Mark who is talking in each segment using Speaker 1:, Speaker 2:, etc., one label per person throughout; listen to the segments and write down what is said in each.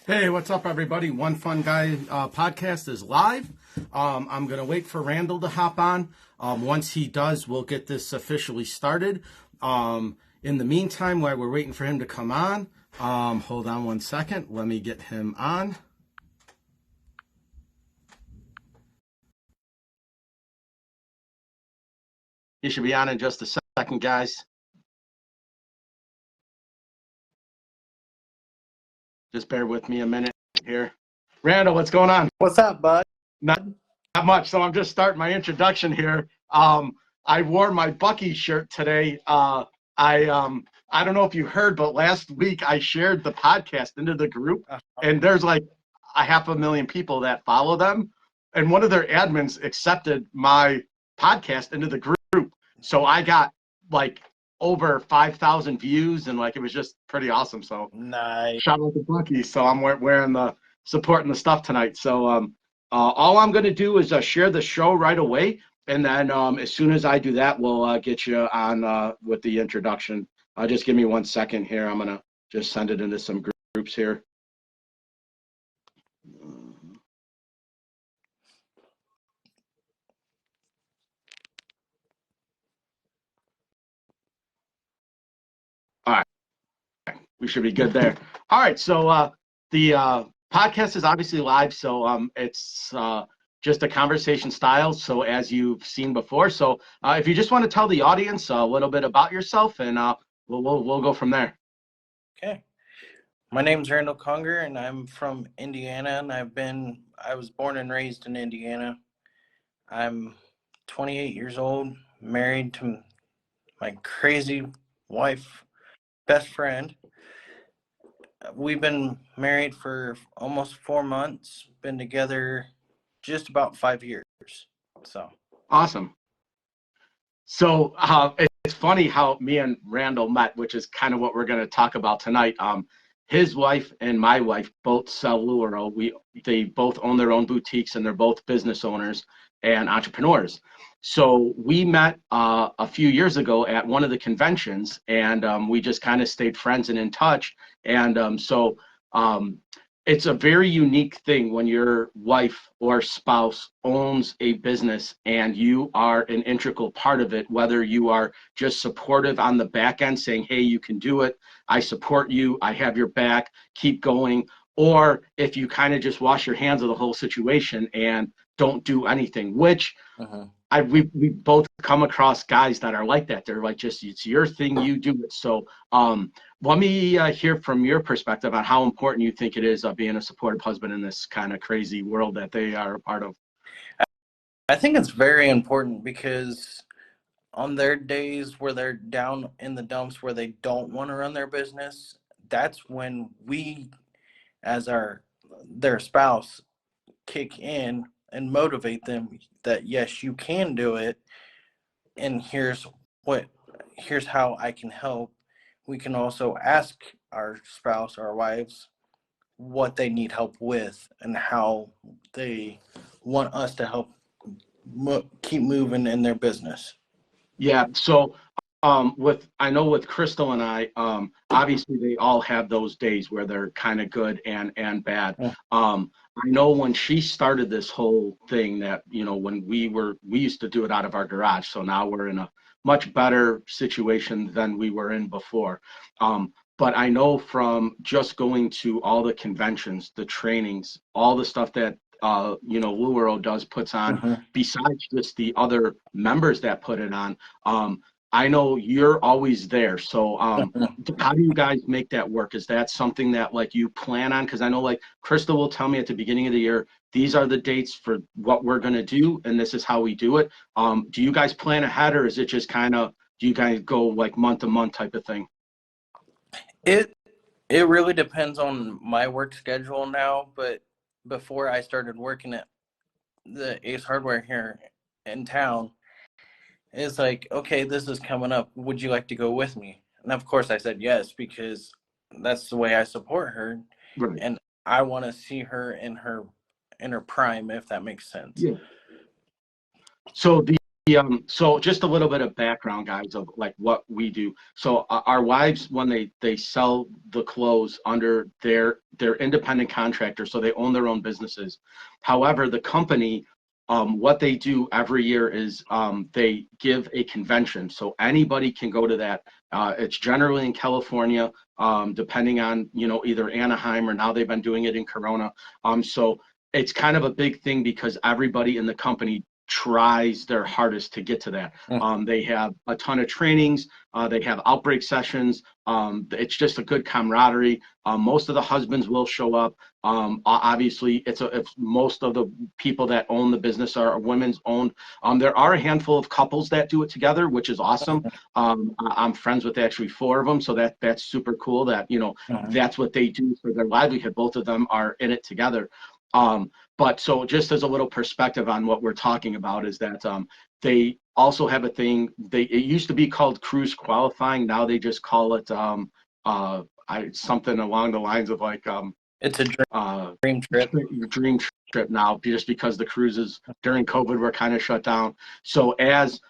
Speaker 1: Hey, what's up, everybody? One Fun Guy podcast is live. I'm going to wait for Randall to hop on. Once he does, we'll get this officially started. In the meantime, while we're waiting for him to come on, hold on one second. Let me get him on. He should be on in just a second, guys. Just bear with me a minute here. Randall, what's going on?
Speaker 2: What's up, bud?
Speaker 1: Not much. So I'm just starting my introduction here. I wore my Bucky shirt today. I don't know if you heard, but last week I shared the podcast into the group, and there's like 500,000 people that follow them, and one of their admins accepted my podcast into the group. So I got like over 5,000 views, and like it was just pretty awesome. So
Speaker 2: Nice.
Speaker 1: shout out to Bucky. So I'm wearing the supporting the stuff tonight. So all I'm going to do is share the show right away, and then as soon as I do that, we'll get you on with the introduction. Just give me 1 second here. I'm going to just send it into some groups here. All right. We should be good there. All right. So the podcast is obviously live, so it's just a conversation style. So as you've seen before, so if you just want to tell the audience a little bit about yourself, and we'll go from there.
Speaker 2: Okay. My name's Randall Conger, and I'm from Indiana, and I was born and raised in Indiana. I'm 28 years old, married to my crazy wife, best friend. We've been married for almost 4 months, been together just about 5 years. So
Speaker 1: Awesome. So it's funny how me and Randall met, which is kind of what we're going to talk about tonight. His wife and my wife both sell lure oil. They both own their own boutiques, and they're both business owners and entrepreneurs. So we met a few years ago at one of the conventions, and we just kind of stayed friends and in touch. And so it's a very unique thing when your wife or spouse owns a business and you are an integral part of it, whether you are just supportive on the back end saying, hey, you can do it, I support you, I have your back, keep going, or if you kind of just wash your hands of the whole situation and don't do anything, which we both come across guys that are like that. They're like, just, it's your thing, you do it. So let me hear from your perspective on how important you think it is being a supportive husband in this kind of crazy world that they are a part of.
Speaker 2: I think it's very important because on their days where they're down in the dumps where they don't want to run their business, that's when we, as their spouse, kick in and motivate them that yes, you can do it, and here's how I can help. We can also ask our spouse, our wives, what they need help with and how they want us to help keep moving in their business.
Speaker 1: Yeah. So I know with Crystal and I, obviously they all have those days where they're kind of good and bad. I know when she started this whole thing that, when we used to do it out of our garage. So now we're in a much better situation than we were in before. But I know from just going to all the conventions, the trainings, all the stuff that Luro puts on, besides just the other members that put it on. I know you're always there. So how do you guys make that work? Is that something that like you plan on? Because I know like Crystal will tell me at the beginning of the year, these are the dates for what we're going to do, and this is how we do it. Do you guys plan ahead, or is it just kind of, do you guys go like month to month type of thing?
Speaker 2: It really depends on my work schedule now, but before I started working at the Ace Hardware here in town, it's like, okay, this is coming up. Would you like to go with me? And of course I said yes, because that's the way I support her.
Speaker 1: Right.
Speaker 2: And I want to see her in her prime, if that makes sense.
Speaker 1: Yeah. So So just a little bit of background, guys, of like what we do. So our wives, when they sell the clothes under their independent contractor, so they own their own businesses. However, the company, what they do every year is they give a convention, so anybody can go to that. It's generally in California, depending on either Anaheim or now they've been doing it in Corona. So it's kind of a big thing because everybody in the company tries their hardest to get to that. They have a ton of trainings. They have outbreak sessions. It's just a good camaraderie. Most of the husbands will show up. Obviously, it's most of the people that own the business are women's owned. There are a handful of couples that do it together, which is awesome. I'm friends with actually four of them, so that's super cool. That that's what they do for their livelihood. Both of them are in it together. But so just as a little perspective on what we're talking about is that they also have a thing. It used to be called cruise qualifying. Now they just call it something along the lines of like
Speaker 2: It's a
Speaker 1: uh,
Speaker 2: dream trip.
Speaker 1: dream trip now, just because the cruises during COVID were kind of shut down. So as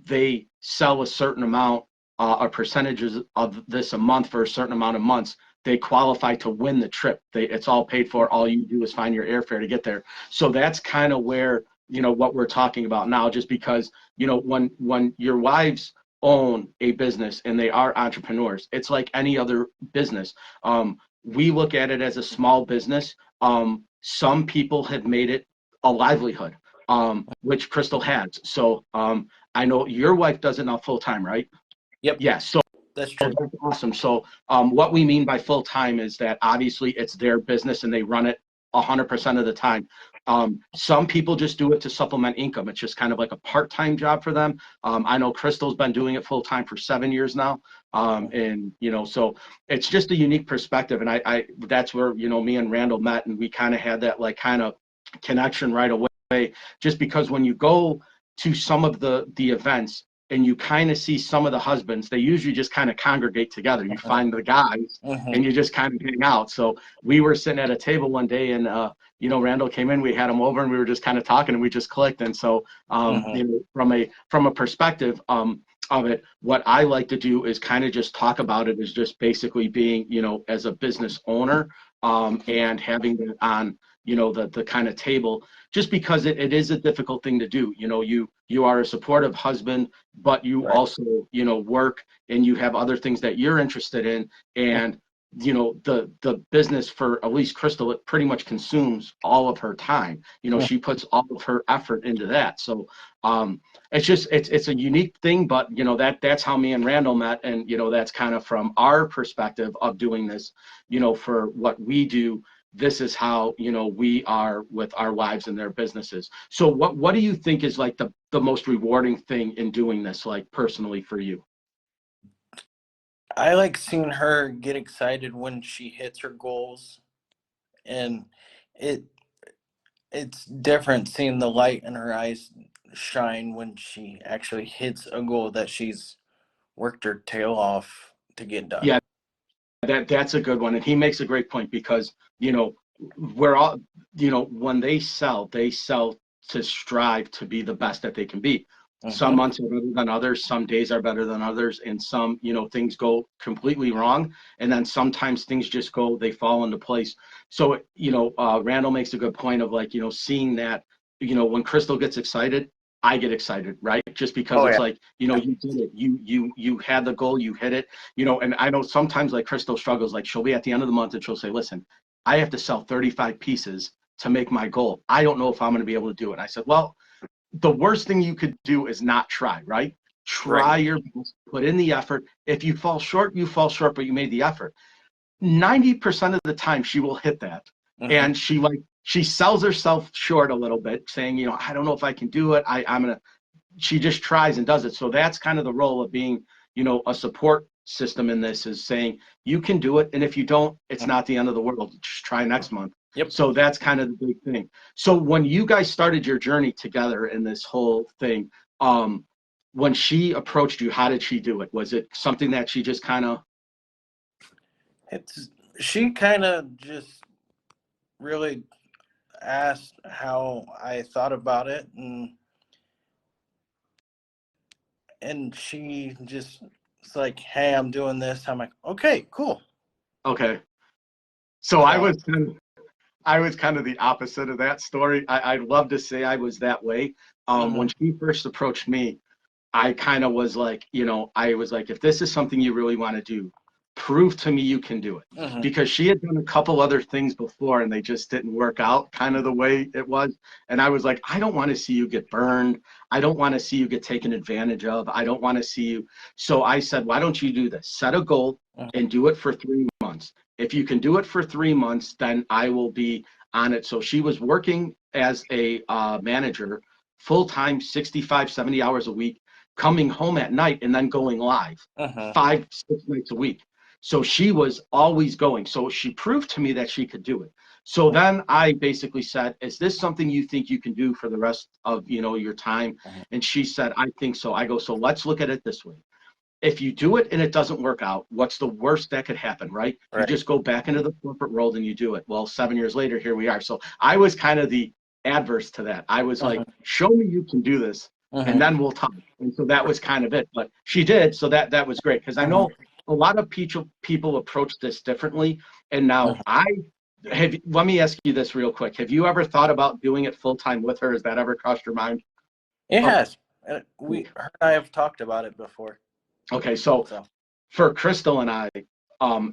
Speaker 1: they sell a certain amount or percentages of this a month for a certain amount of months, they qualify to win the trip. It's all paid for. All you do is find your airfare to get there. So that's kind of where what we're talking about now. Just because when your wives own a business and they are entrepreneurs, it's like any other business. We look at it as a small business. Some people have made it a livelihood, which Crystal has. So I know your wife does it now full time, right?
Speaker 2: Yep,
Speaker 1: Yeah. So
Speaker 2: that's
Speaker 1: oh,
Speaker 2: true.
Speaker 1: that's awesome. So what we mean by full time is that obviously it's their business and they run it 100% of the time. Some people just do it to supplement income. It's just kind of like a part-time job for them. I know Crystal's been doing it full time for 7 years now. And so it's just a unique perspective. And I that's where, me and Randall met, and we kind of had that like kind of connection right away, just because when you go to some of the events and you kind of see some of the husbands, they usually just kind of congregate together. You find the guys and you just kind of hang out. So we were sitting at a table one day, and Randall came in, we had him over, and we were just kind of talking, and we just clicked. And so from a perspective of it, what I like to do is kind of just talk about it as just basically being, as a business owner, and having that on, the kind of table, just because it is a difficult thing to do. You are a supportive husband, but you
Speaker 2: Right.
Speaker 1: also, work, and you have other things that you're interested in. And the business, for at least Crystal, it pretty much consumes all of her time. She puts all of her effort into that. So it's a unique thing, but that's how me and Randall met. And that's kind of from our perspective of doing this, for what we do. This is how we are with our wives and their businesses. So what do you think is like the most rewarding thing in doing this, like personally for you?
Speaker 2: I like seeing her get excited when she hits her goals, and it it's different seeing the light in her eyes shine when she actually hits a goal that she's worked her tail off to get done.
Speaker 1: Yeah, that's a good one, and he makes a great point, because we're all, when they sell to strive to be the best that they can be. Some
Speaker 2: Mm-hmm.
Speaker 1: months are better than others, some days are better than others, and some things go completely wrong, and then sometimes things just they fall into place. So Randall makes a good point of like seeing that when Crystal gets excited, I get excited, right? Just because
Speaker 2: Oh
Speaker 1: it's
Speaker 2: yeah.
Speaker 1: like you did it, you had the goal, you hit it. And I know sometimes like Crystal struggles, like she'll be at the end of the month and she'll say, listen, I have to sell 35 pieces to make my goal. I don't know if I'm going to be able to do it. I said, well, the worst thing you could do is not try, right?
Speaker 2: Right.
Speaker 1: Try your best, put in the effort. If you fall short, you fall short, but you made the effort. 90% of the time she will hit that.
Speaker 2: Mm-hmm.
Speaker 1: And she sells herself short a little bit, saying, I don't know if I can do it. I'm going to she just tries and does it. So that's kind of the role of being, a support system in this, is saying you can do it. And if you don't, it's not the end of the world. Just try next month.
Speaker 2: Yep.
Speaker 1: So that's kind of the big thing. So when you guys started your journey together in this whole thing, when she approached you, how did she do it? Was it something that she just kind of,
Speaker 2: It's she kind of just really asked how I thought about it, and and she just it's like, hey, I'm doing this. I'm like, okay, cool.
Speaker 1: Okay. So
Speaker 2: So
Speaker 1: I was kind of the opposite of that story. I'd love to say I was that way. When
Speaker 2: mhm,
Speaker 1: she first approached me, I kind of was like, I was like, if this is something you really want to do, prove to me you can do it.
Speaker 2: mhm,
Speaker 1: Because she had done a couple other things before and they just didn't work out kind of the way it was. And I was like, I don't want to see you get burned. I don't want to see you get taken advantage of. I don't want to see you. So I said, why don't you do this? Set a goal
Speaker 2: mhm,
Speaker 1: and do it for 3 months. If you can do it for 3 months, then I will be on it. So she was working as a manager full time, 65, 70 hours a week, coming home at night and then going live
Speaker 2: mhm,
Speaker 1: 5, 6 nights a week. So she was always going. So she proved to me that she could do it. So then I basically said, is this something you think you can do for the rest of, your time?
Speaker 2: mhm,
Speaker 1: And she said, I think so. I go, so let's look at it this way. If you do it and it doesn't work out, what's the worst that could happen, right? You
Speaker 2: right.
Speaker 1: just go back into the corporate world and you do it. Well, 7 years later, here we are. So I was kind of the adverse to that. I was like,
Speaker 2: Mhm,
Speaker 1: show me you can do this, and
Speaker 2: mhm,
Speaker 1: then we'll talk. And so that was kind of it. But she did, so that was great because I
Speaker 2: mhm,
Speaker 1: know a lot of people approach this differently. And now
Speaker 2: mhm.
Speaker 1: I have. Let me ask you this real quick: have you ever thought about doing it full time with her? Has that ever crossed your mind?
Speaker 2: It
Speaker 1: Okay,
Speaker 2: has.
Speaker 1: cool.
Speaker 2: Her and I have talked about it before.
Speaker 1: Okay, so
Speaker 2: So.
Speaker 1: for Crystal and I,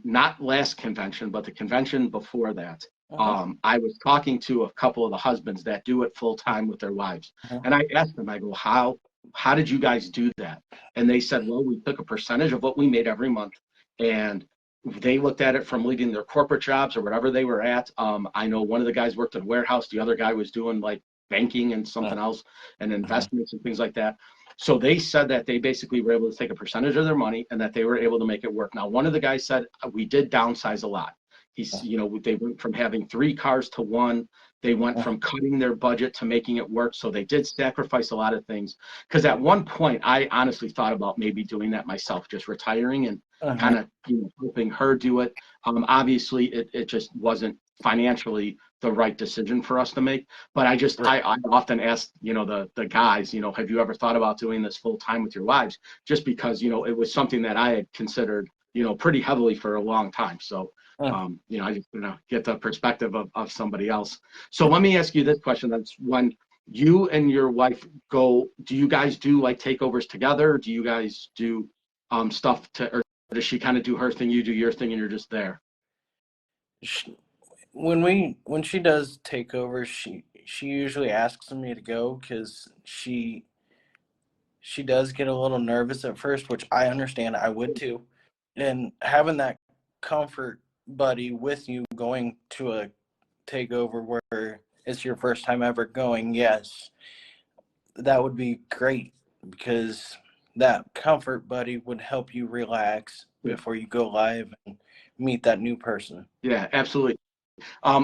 Speaker 1: not last convention, but the convention before that,
Speaker 2: Mhm,
Speaker 1: I was talking to a couple of the husbands that do it full time with their wives,
Speaker 2: mhm,
Speaker 1: and I asked them, I go, how did you guys do that? And they said, well, we took a percentage of what we made every month, and they looked at it from leading their corporate jobs or whatever they were at. I know one of the guys worked at a warehouse, the other guy was doing like banking and something else and
Speaker 2: mhm,
Speaker 1: investments and things like that. So they said that they basically were able to take a percentage of their money and that they were able to make it work. Now, one of the guys said, we did downsize a lot. He's, they went from having 3 cars to one. They went
Speaker 2: mhm,
Speaker 1: from cutting their budget to making it work. So they did sacrifice a lot of things. Because at one point, I honestly thought about maybe doing that myself, just retiring and
Speaker 2: mhm,
Speaker 1: kind of, helping her do it. Obviously, it just wasn't financially the right decision for us to make. But
Speaker 2: right.
Speaker 1: I often ask, the guys, have you ever thought about doing this full time with your wives? Just because, it was something that I had considered, pretty heavily for a long time. So,
Speaker 2: Mhm.
Speaker 1: I just, get the perspective of somebody else. So let me ask you this question. That's when you and your wife go, do you guys do like takeovers together? Do you guys do stuff or does she kind of do her thing, you do your thing, and you're just there?
Speaker 2: She, when she does takeovers, she usually asks me to go because she does get a little nervous at first, which I understand. I would too. And having that comfort buddy with you going to a takeover where it's your first time ever going, yes, that would be great because that comfort buddy would help you relax
Speaker 1: Yeah,
Speaker 2: before you go live and meet that new person.
Speaker 1: yeah, absolutely.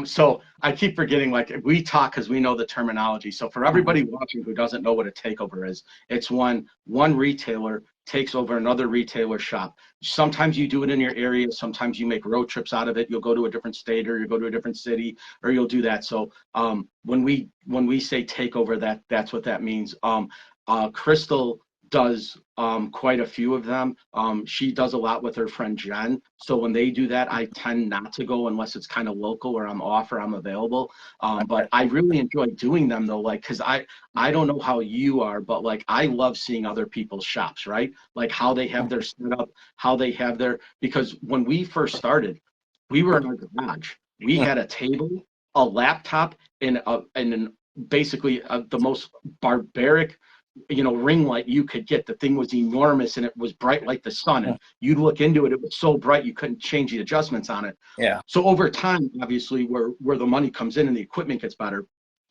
Speaker 1: So I keep forgetting, like we talk because we know the terminology. So for
Speaker 2: Mhm,
Speaker 1: everybody watching who doesn't know what a takeover is, it's when one retailer takes over another retailer shop. Sometimes you do it in your area. Sometimes you make road trips out of it. You'll go to a different state or you'll go to a different city or you'll do that. So when we say takeover, that's what that means. Crystal does quite a few of them. She does a lot with her friend Jen. So when they do that, I tend not to go unless it's kind of local or I'm off or I'm available. But
Speaker 2: okay.
Speaker 1: I really enjoy doing them though, like because I don't know how you are, but like I love seeing other people's shops, right? Like how they have their setup, how they have their because when we first started, we were in our garage. We
Speaker 2: Mhm,
Speaker 1: had a table, a laptop, and basically the most barbaric ring light you could get. The thing was enormous and it was bright like the sun.
Speaker 2: mhm.
Speaker 1: And you'd look into it, it was so bright you couldn't change the adjustments on it.
Speaker 2: Yeah.
Speaker 1: So over time, obviously, where the money comes in and the equipment gets better.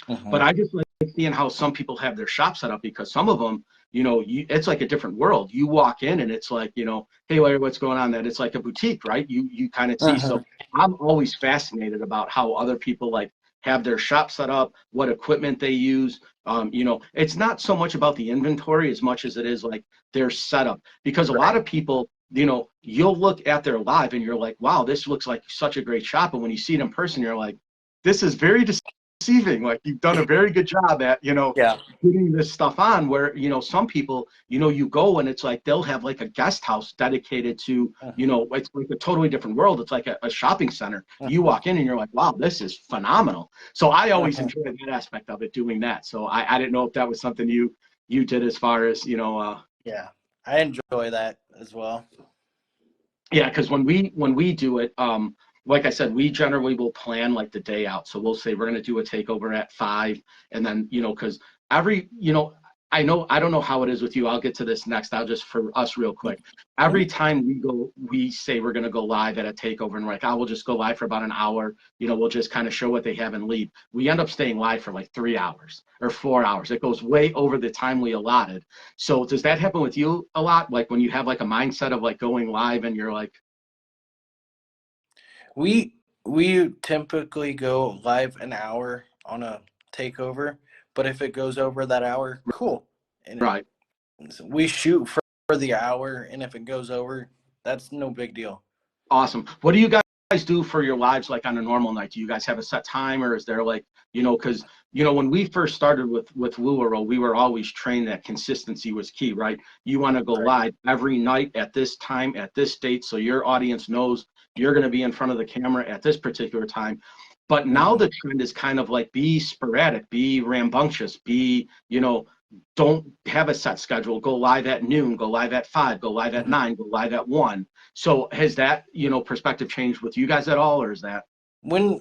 Speaker 1: But
Speaker 2: Mhm,
Speaker 1: I just like seeing how some people have their shop set up because some of them, it's like a different world. You walk in and it's like, hey Larry, what's going on? That it's like a boutique, right? You kind of see.
Speaker 2: mhm,
Speaker 1: So I'm always fascinated about how other people like have their shop set up, what equipment they use. It's not so much about the inventory as much as it is like their setup. Because a lot
Speaker 2: right.
Speaker 1: of people, you'll look at their live and you're like, wow, this looks like such a great shop. And when you see it in person, you're like, this is very receiving. Like, you've done a very good job at,
Speaker 2: Yeah.
Speaker 1: getting this stuff on where, some people, you go and it's like they'll have like a guest house dedicated to,
Speaker 2: Mhm.
Speaker 1: it's like a totally different world. It's like a shopping center. You
Speaker 2: Mhm.
Speaker 1: walk in and you're like, wow, this is phenomenal. So I always
Speaker 2: Mhm.
Speaker 1: enjoy that aspect of it, doing that. So I didn't know if that was something you did as far as,
Speaker 2: Yeah, I enjoy that as well.
Speaker 1: yeah, because when we do it, like I said, we generally will plan like the day out. So we'll say we're going to do a takeover at 5, and then because every I don't know how it is with you. I'll get to this next. I'll just for us real quick.
Speaker 2: Mhm.
Speaker 1: Every time we say we're going to go live at a takeover, and we're like, I will just go live for about an hour. We'll just kind of show what they have and leave. We end up staying live for like 3 hours or 4 hours. It goes way over the time we allotted. So does that happen with you a lot? Like when you have like a mindset of like going live and you're like,
Speaker 2: We typically go live an hour on a takeover, but if it goes over that hour, cool. And
Speaker 1: right,
Speaker 2: we shoot for the hour, and if it goes over, that's no big deal.
Speaker 1: awesome. What do you guys do for your lives like on a normal night? Do you guys have a set time, or is there like, because when we first started with Luaro, we were always trained that consistency was key, right? You want to go
Speaker 2: Right.
Speaker 1: live every night at this time, at this date, so your audience knows you're going to be in front of the camera at this particular time. But now
Speaker 2: Mhm.
Speaker 1: the trend is kind of like be sporadic, be rambunctious, be, don't have a set schedule. Go live at noon, go live at 5, go live at
Speaker 2: Mhm.
Speaker 1: 9, go live at 1. So has that, perspective changed with you guys at all, or is that
Speaker 2: When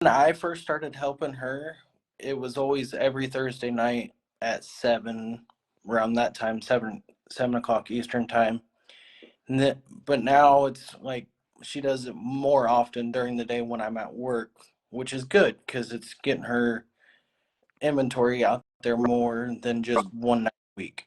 Speaker 2: I first started helping her, it was always every Thursday night at 7, around that time, 7 o'clock Eastern time. But now it's like she does it more often during the day when I'm at work, which is good because it's getting her inventory out there more than just one night a week.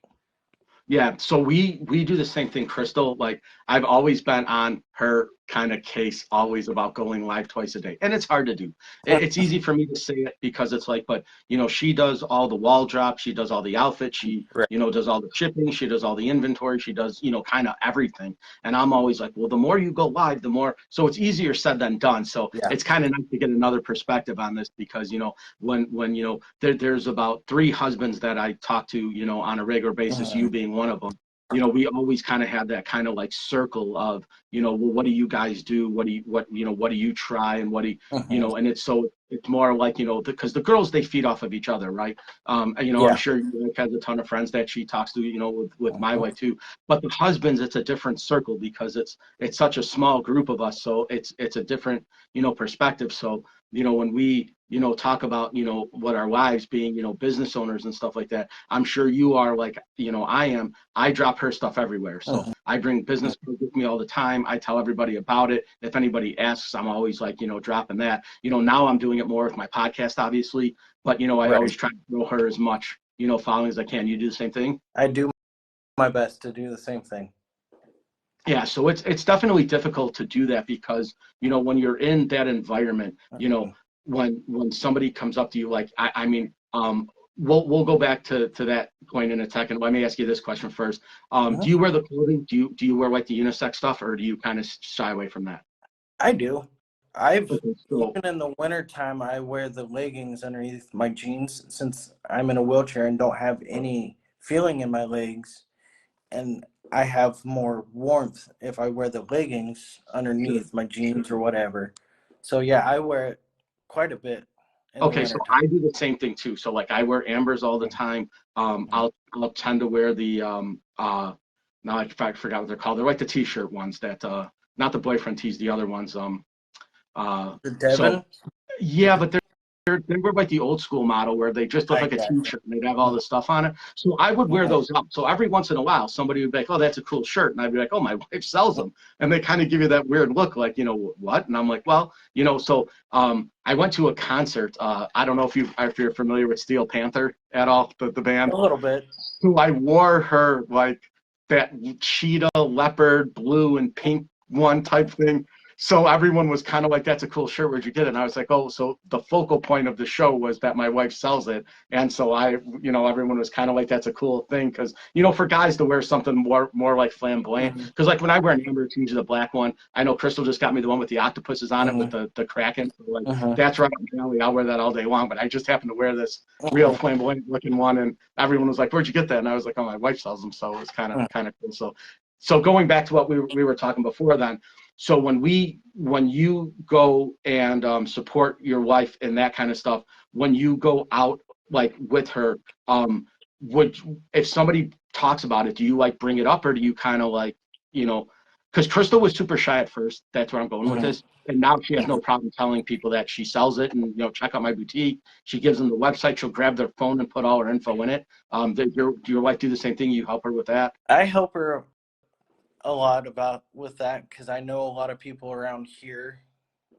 Speaker 1: Yeah, so we do the same thing, Crystal. Like I've always been on her kind of case, always about going live twice a day, and it's hard to do. It's easy for me to say it because it's like, but she does all the wall drops, she does all the outfits, she
Speaker 2: Right.
Speaker 1: does all the shipping, she does all the inventory, she does kind of everything. And I'm always like, well, the more you go live, the more. So it's easier said than done. So
Speaker 2: Yeah.
Speaker 1: it's kind of nice to get another perspective on this because when there's about 3 husbands that I talk to on a regular basis, you
Speaker 2: Mhm.
Speaker 1: being one of them. We always kind of have that kind of like circle of well, what do you guys do, what do you try, and what do
Speaker 2: Mhm.
Speaker 1: and it's more like because the girls, they feed off of each other, right? I'm
Speaker 2: Yeah.
Speaker 1: sure you has a ton of friends that she talks to with my
Speaker 2: Mhm.
Speaker 1: wife too, but the husbands, it's a different circle because it's such a small group of us, so it's a different perspective. So when we talk about what our wives being business owners and stuff like that, I'm sure you are like I drop her stuff everywhere. So
Speaker 2: Mhm.
Speaker 1: I bring business cards with me all the time. I tell everybody about it. If anybody asks, I'm always like dropping that. Now I'm doing it more with my podcast, obviously, but I
Speaker 2: Right.
Speaker 1: always try to throw her as much following as I can. You do the same thing?
Speaker 2: I do my best to do the same thing.
Speaker 1: Yeah, so it's definitely difficult to do that because when you're in that environment,
Speaker 2: Mhm.
Speaker 1: when somebody comes up to you, like I mean, we'll go back to that point in a second. Let me ask you this question first.
Speaker 2: Mhm.
Speaker 1: Do you wear the clothing? Do you wear like the unisex stuff, or do you kind of shy away from that?
Speaker 2: I do. I've
Speaker 1: Okay, so
Speaker 2: Even in the winter time, I wear the leggings underneath my jeans since I'm in a wheelchair and don't have any feeling in my legs, and I have more warmth if I wear the leggings
Speaker 1: sure.
Speaker 2: underneath my jeans or whatever. So yeah, I wear it quite a bit in the
Speaker 1: Okay, so
Speaker 2: winter time.
Speaker 1: I do the same thing too. So like I wear ambers all the time.
Speaker 2: Mhm.
Speaker 1: I'll tend to wear the now I forgot what they're called. They're like the t-shirt ones that not the boyfriend tees, the other ones.
Speaker 2: The
Speaker 1: So
Speaker 2: Devon,
Speaker 1: yeah, but they were like the old school model where they just look
Speaker 2: I
Speaker 1: like a
Speaker 2: got you.
Speaker 1: t-shirt and they'd have all the stuff on it. So I would wear
Speaker 2: Mhm.
Speaker 1: those up. So every once in a while, somebody would be like, "Oh, that's a cool shirt," and I'd be like, "Oh, my wife sells them," and they kind of give you that weird look, like what? And I'm like, well, so I went to a concert. I don't know if you're familiar with Steel Panther at all, the band.
Speaker 2: A little bit.
Speaker 1: So I wore her like that cheetah, leopard, blue, and pink one type thing. So everyone was kind of like, "That's a cool shirt. Where'd you get it?" And I was like, "Oh, so the focal point of the show was that my wife sells it." And so everyone was kind of like, "That's a cool thing," because for guys to wear something more like flamboyant.
Speaker 2: Mm-hmm.
Speaker 1: Because like when I wear an amber, it's usually the black one. I know Crystal just got me the one with the octopuses on it with
Speaker 2: Mm-hmm.
Speaker 1: the Kraken. So like
Speaker 2: Mm-hmm.
Speaker 1: that's right up my alley. I'll wear that all day long. But I just happened to wear this real
Speaker 2: Mm-hmm.
Speaker 1: flamboyant looking one, and everyone was like, "Where'd you get that?" And I was like, "Oh, my wife sells them." So it was kind of cool. So going back to what we were talking before then. So when you go and support your wife and that kind of stuff, when you go out like with her, would if somebody talks about it, do you like bring it up, or do you kind of like you know? Because Crystal was super shy at first. That's where I'm going with
Speaker 2: Mm-hmm.
Speaker 1: this. And now she has no problem telling people that she sells it and check out my boutique. She gives them the website. She'll grab their phone and put all her info in it. Do your wife do the same thing? You help her with that?
Speaker 2: I help her a lot about with that because I know a lot of people around here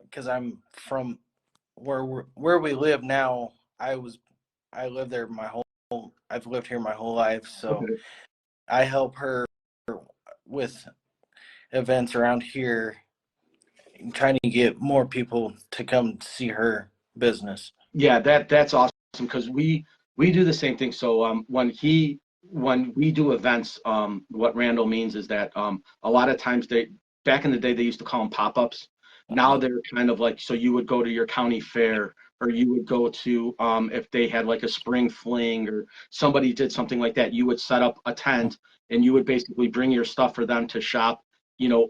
Speaker 2: because I'm from where we live now. I lived there my whole I've lived here my whole life, so
Speaker 1: Okay.
Speaker 2: I help her with events around here, trying to get more people to come see her business.
Speaker 1: Yeah, that's awesome because we do the same thing. So when we do events, what Randall means is that a lot of times they back in the day they used to call them pop-ups. Now
Speaker 2: Mhm.
Speaker 1: they're kind of like so you would go to your county fair or you would go to if they had like a spring fling or somebody did something like that, you would set up a tent and you would basically bring your stuff for them to shop,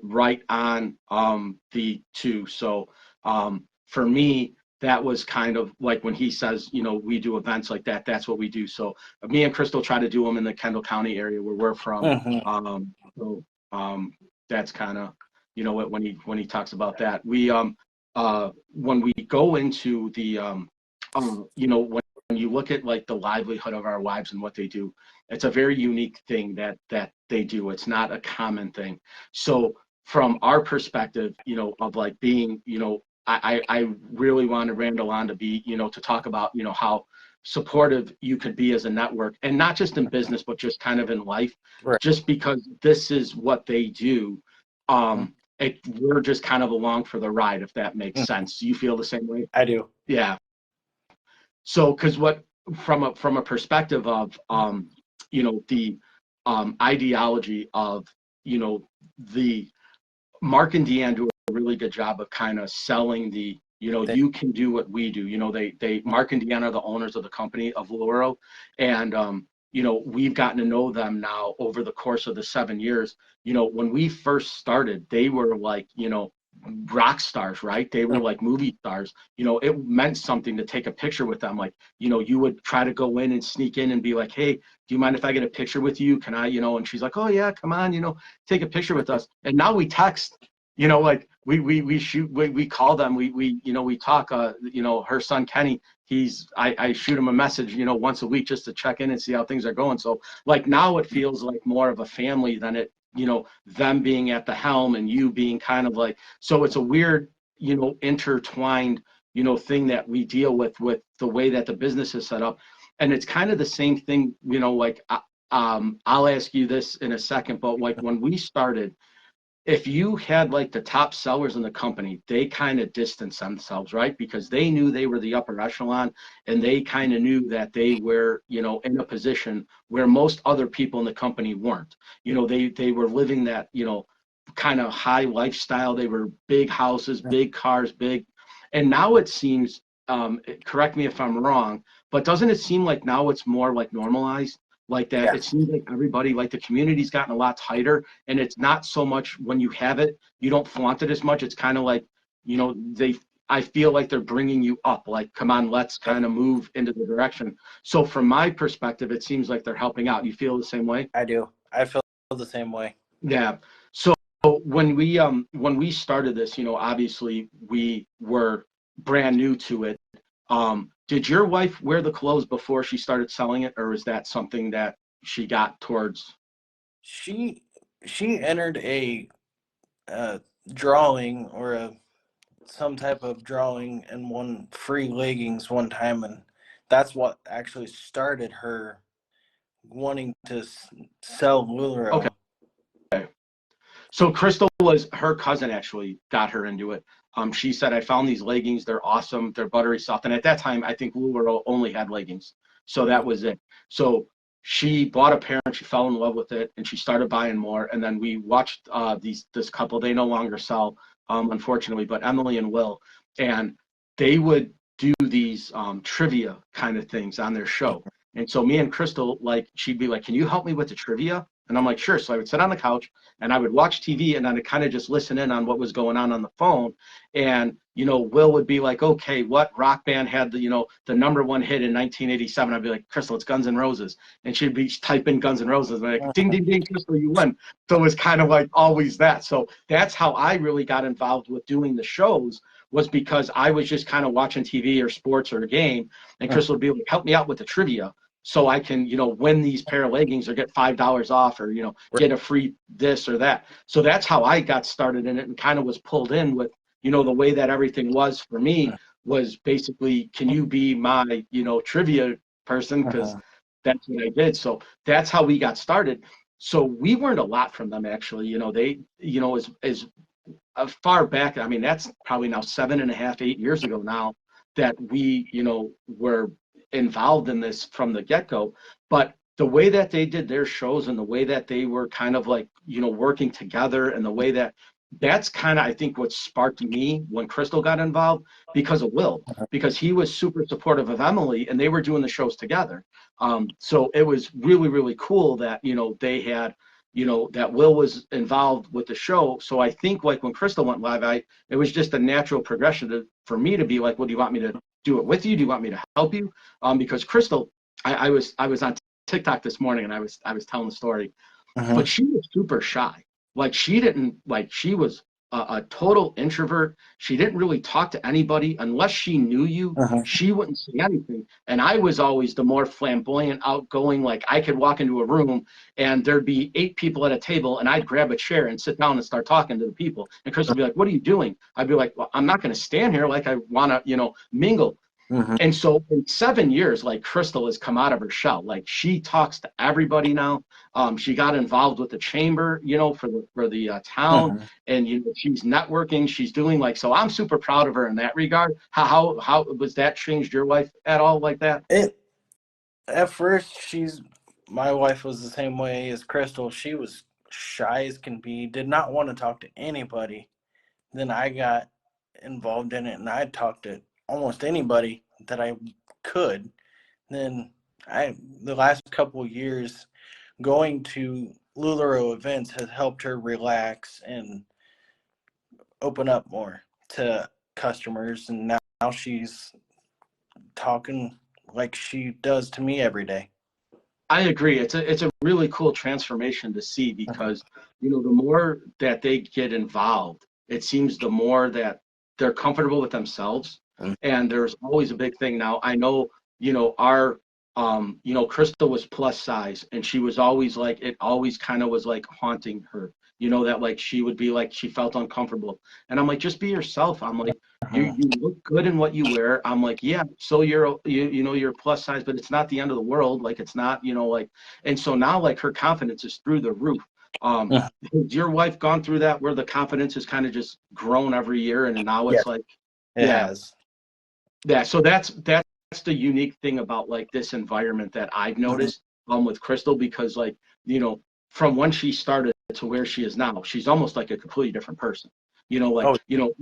Speaker 1: right on the two. So for me that was kind of like when he says, we do events like that. That's what we do. So me and Crystal try to do them in the Kendall County area where we're from.
Speaker 2: Mhm.
Speaker 1: So that's kind of, when he talks about that. When we go into the, when you look at like the livelihood of our wives and what they do, it's a very unique thing that they do. It's not a common thing. So from our perspective, of like being, I really wanted Randall on to be, to talk about, how supportive you could be as a network and not just in business, but just kind of in life,
Speaker 2: Right.
Speaker 1: just because this is what they do. We're just kind of along for the ride, if that makes
Speaker 2: Mhm.
Speaker 1: sense. Do you feel the same way?
Speaker 2: I do.
Speaker 1: Yeah. So, because what from a perspective of the ideology of the Mark and Deanne do a really good job of kind of selling the,
Speaker 2: They,
Speaker 1: you can do what we do. They Mark and Deanne are the owners of the company of Luro, and we've gotten to know them now over the course of the 7 years. When we first started, they were like, rock stars, right? They were like movie stars. It meant something to take a picture with them. Like, you would try to go in and sneak in and be like, "Hey, do you mind if I get a picture with you? Can I?" And she's like, "Oh yeah, come on, take a picture with us." And now we text, like we shoot, we call them, we talk. Her son Kenny, I shoot him a message, once a week just to check in and see how things are going. So like now it feels like more of a family than it, them being at the helm and you being kind of like, so it's a weird, intertwined, thing that we deal with the way that the business is set up. And it's kind of the same thing, like I'll ask you this in a second, but like when we started, if you had like the top sellers in the company, they kind of distanced themselves, right? Because they knew they were the upper echelon and they kind of knew that they were, in a position where most other people in the company weren't. They were living that, kind of high lifestyle. They were big houses, big cars, big. And now it seems, correct me if I'm wrong, but doesn't it seem like now it's more like normalized? Like that,
Speaker 2: yeah,
Speaker 1: it seems like everybody, like the community's gotten a lot tighter and it's not so much when you have it, you don't flaunt it as much. It's kind of like, I feel like they're bringing you up, like, come on, let's
Speaker 2: yep,
Speaker 1: kind of move into the direction. So from my perspective, it seems like they're helping out. You feel the same way?
Speaker 2: I do. I feel the same way.
Speaker 1: Yeah. So when we started this, obviously we were brand new to it. Did your wife wear the clothes before she started selling it, or is that something that she got towards?
Speaker 2: She she entered a drawing or some type of drawing and won free leggings one time, and that's what actually started her wanting to sell
Speaker 1: Okay.
Speaker 2: Lularoe.
Speaker 1: So Crystal was her cousin actually got her into it. She said, I found these leggings. They're awesome. They're buttery soft. And at that time, I think Lulu only had leggings. So that was it. So she bought a pair and she fell in love with it and she started buying more. And then we watched this couple. They no longer sell, unfortunately, but Emily and Will. And they would do these trivia kind of things on their show. And so me and Crystal, like, she'd be like, can you help me with the trivia? And I'm like, sure. So I would sit on the couch and I would watch TV and then I'd kind of just listen in on what was going on the phone. And, Will would be like, okay, what rock band had the number one hit in 1987? I'd be like, Crystal, it's Guns N' Roses. And she'd be typing Guns N' Roses. And like, ding, ding, ding, Crystal, you win. So it was kind of like always that. So that's how I really got involved with doing the shows, was because I was just kind of watching TV or sports or a game. And Crystal would be like, help me out with the trivia, so I can, win these pair of leggings or get $5 off or, get a free this or that. So that's how I got started in it and kind of was pulled in with, the way that everything was for me was basically, can you be my, trivia person? Because that's what I did. So that's how we got started. So we learned a lot from them, actually. They, as far back, I mean, that's probably now 7.5, 8 years ago now that we, were involved in this from the get-go. But the way that they did their shows and the way that they were kind of like, working together, and the way that's kind of, I think, what sparked me when Crystal got involved, because of Will, because he was super supportive of Emily and they were doing the shows together. So it was really, really cool that, they had, that Will was involved with the show. So I think, like, when Crystal went live, it was just a natural progression for me to be like, well, do you want me to do it with you? Do you want me to help you? Because Crystal, I was on TikTok this morning and I was telling the story, but she was super shy. Like, she was a total introvert. She didn't really talk to anybody unless she knew you. She wouldn't say anything. And I was always the more flamboyant, outgoing. Like, I could walk into a room and there'd be 8 people at a table and I'd grab a chair and sit down and start talking to the people. And Chris would be like, what are you doing? I'd be like, well, I'm not going to stand here. Like, I want to, mingle. And so in 7 years, like, Crystal has come out of her shell. Like, she talks to everybody now. She got involved with the chamber, for the town, and she's networking. She's doing, like, so I'm super proud of her in that regard. How was that changed your life at all, like that?
Speaker 2: At first, my wife was the same way as Crystal. She was shy as can be, did not want to talk to anybody. Then I got involved in it and I talked to almost anybody that I could. Then the last couple of years, going to LuLaRoe events has helped her relax and open up more to customers. And now she's talking like she does to me every day.
Speaker 1: I agree. It's a really cool transformation to see, because the more that they get involved, it seems the more that they're comfortable with themselves. And there's always a big thing now. I know, our Crystal was plus size, and she was always like, it always kind of was like haunting her, that, like, she would be like, she felt uncomfortable. And I'm like, just be yourself. I'm like, you look good in what you wear. I'm like, yeah, so you're plus size, but it's not the end of the world. Like, it's not, like, and so now, like, her confidence is through the roof. Has your wife gone through that, where the confidence has kind of just grown every year, and now it's
Speaker 2: Yes,
Speaker 1: like,
Speaker 2: it
Speaker 1: yeah,
Speaker 2: has.
Speaker 1: yeah. So that's the unique thing about, like, this environment that I've noticed, with Crystal, because, like, from when she started to where she is now, she's almost like a completely different person. Like,
Speaker 2: Oh,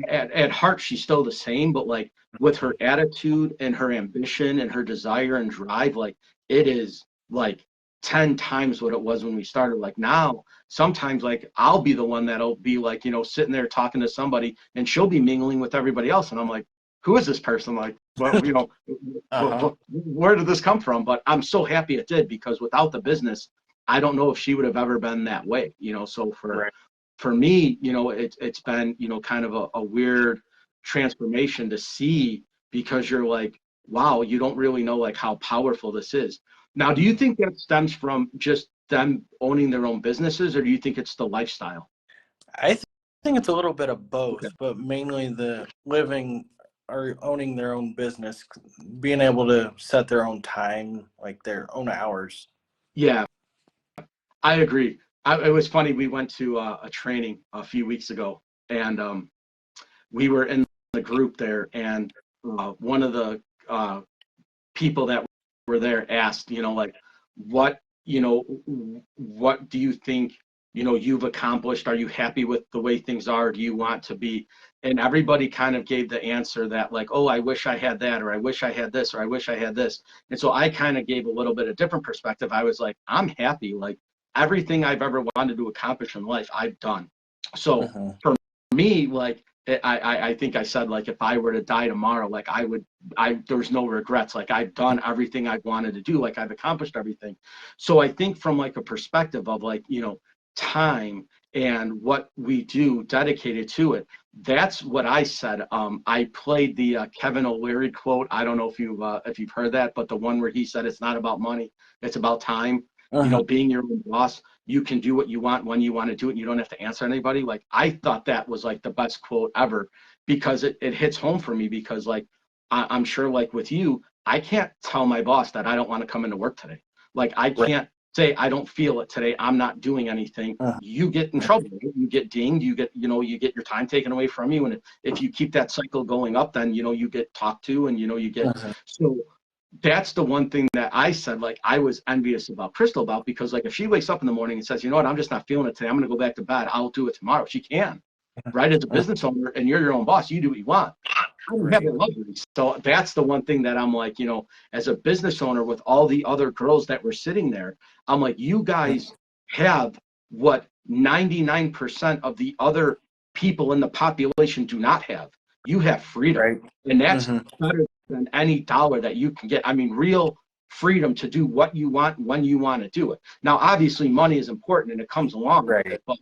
Speaker 1: at heart, she's still the same, but, like, with her attitude and her ambition and her desire and drive, like, it is like 10 times what it was when we started. Like, now, sometimes, like, I'll be the one that'll be like, sitting there talking to somebody and she'll be mingling with everybody else. And I'm like, who is this person? Like, well, where did this come from? But I'm so happy it did, because without the business, I don't know if she would have ever been that way. So
Speaker 2: right.
Speaker 1: for me, it's been, kind of a weird transformation to see, because you're like, wow, you don't really know, like, how powerful this is. Now, do you think that stems from just them owning their own businesses, or do you think it's the lifestyle?
Speaker 2: I think it's a little bit of
Speaker 1: Okay.
Speaker 2: both, but mainly the living or owning their own business, being able to set their own time, like their own hours.
Speaker 1: Yeah, I agree. It was funny. We went to a training a few weeks ago, and we were in the group there, and one of the people that were there asked, like, what, what do you think, you've accomplished? Are you happy with the way things are? Do you want to be? And everybody kind of gave the answer that, like, oh, I wish I had that, or I wish I had this, or I wish I had this. And so I kind of gave a little bit of different perspective. I was like, I'm happy. Like, everything I've ever wanted to accomplish in life, I've done. So
Speaker 2: Uh-huh.
Speaker 1: for me, like, I think I said, like, if I were to die tomorrow, like, there's no regrets. Like, I've done everything I wanted to do. Like, I've accomplished everything. So I think from like a perspective of, like, time and what we do dedicated to it, that's what I said. I played the Kevin O'Leary quote. I don't know if you've heard that, but the one where he said, it's not about money, it's about time.
Speaker 2: Uh-huh.
Speaker 1: Being your own boss, you can do what you want when you want to do it, and you don't have to answer anybody. Like, I thought that was like the best quote ever, because it hits home for me, because, like, I'm sure, like with you, I can't tell my boss that I don't want to come into work today. Like, I
Speaker 2: Right.
Speaker 1: can't say I don't feel it today, I'm not doing anything.
Speaker 2: Uh-huh.
Speaker 1: You get in trouble, right? You get dinged, you get your time taken away from you, and if you keep that cycle going up, then you get talked to, and you get.
Speaker 2: Uh-huh.
Speaker 1: So that's the one thing that I said, like, I was envious about Crystal about, because, like, if she wakes up in the morning and says, you know what, I'm just not feeling it today, I'm going to go back to bed, I'll do it tomorrow. She can, right? As a
Speaker 2: Uh-huh.
Speaker 1: business owner, and you're your own boss, you do what you want. I don't have
Speaker 2: Right.
Speaker 1: that luxury. So that's the one thing that I'm like, as a business owner, with all the other girls that were sitting there, I'm like, you guys have what 99% of the other people in the population do not have. You have freedom.
Speaker 2: Right.
Speaker 1: And that's
Speaker 2: Uh-huh.
Speaker 1: better than any dollar that you can get. I mean, real freedom to do what you want when you want to do it. Now, obviously, money is important and it comes along with
Speaker 2: Right.
Speaker 1: it, but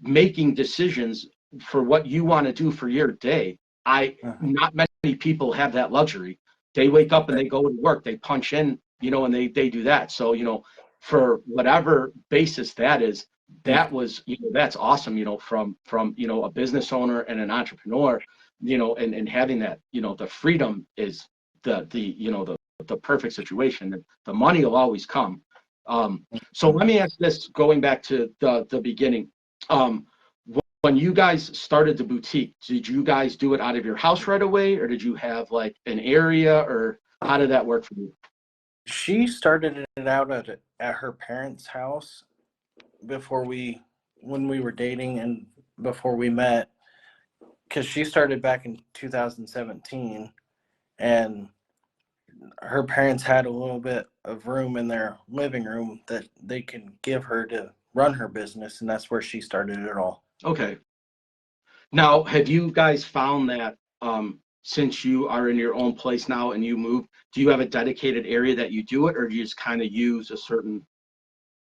Speaker 1: making decisions for what you want to do for your day,
Speaker 2: Uh-huh.
Speaker 1: not many people have that luxury. They wake up and
Speaker 2: Right.
Speaker 1: they go to work, they punch in, and they do that. So, for whatever basis that is, that was, that's awesome, from a business owner and an entrepreneur, and having that, the freedom is the perfect situation. The money will always come. So
Speaker 2: Uh-huh.
Speaker 1: let me ask this, going back to the beginning. Um, when you guys started the boutique, did you guys do it out of your house right away, or did you have like an area, or how did that work for you?
Speaker 2: She started it out at her parents' house before when we were dating and before we met, because she started back in 2017, and her parents had a little bit of room in their living room that they can give her to run her business, and that's where she started it all.
Speaker 1: Okay. Now, have you guys found that, since you are in your own place now and you moved, do you have a dedicated area that you do it, or do you just kind of use a certain?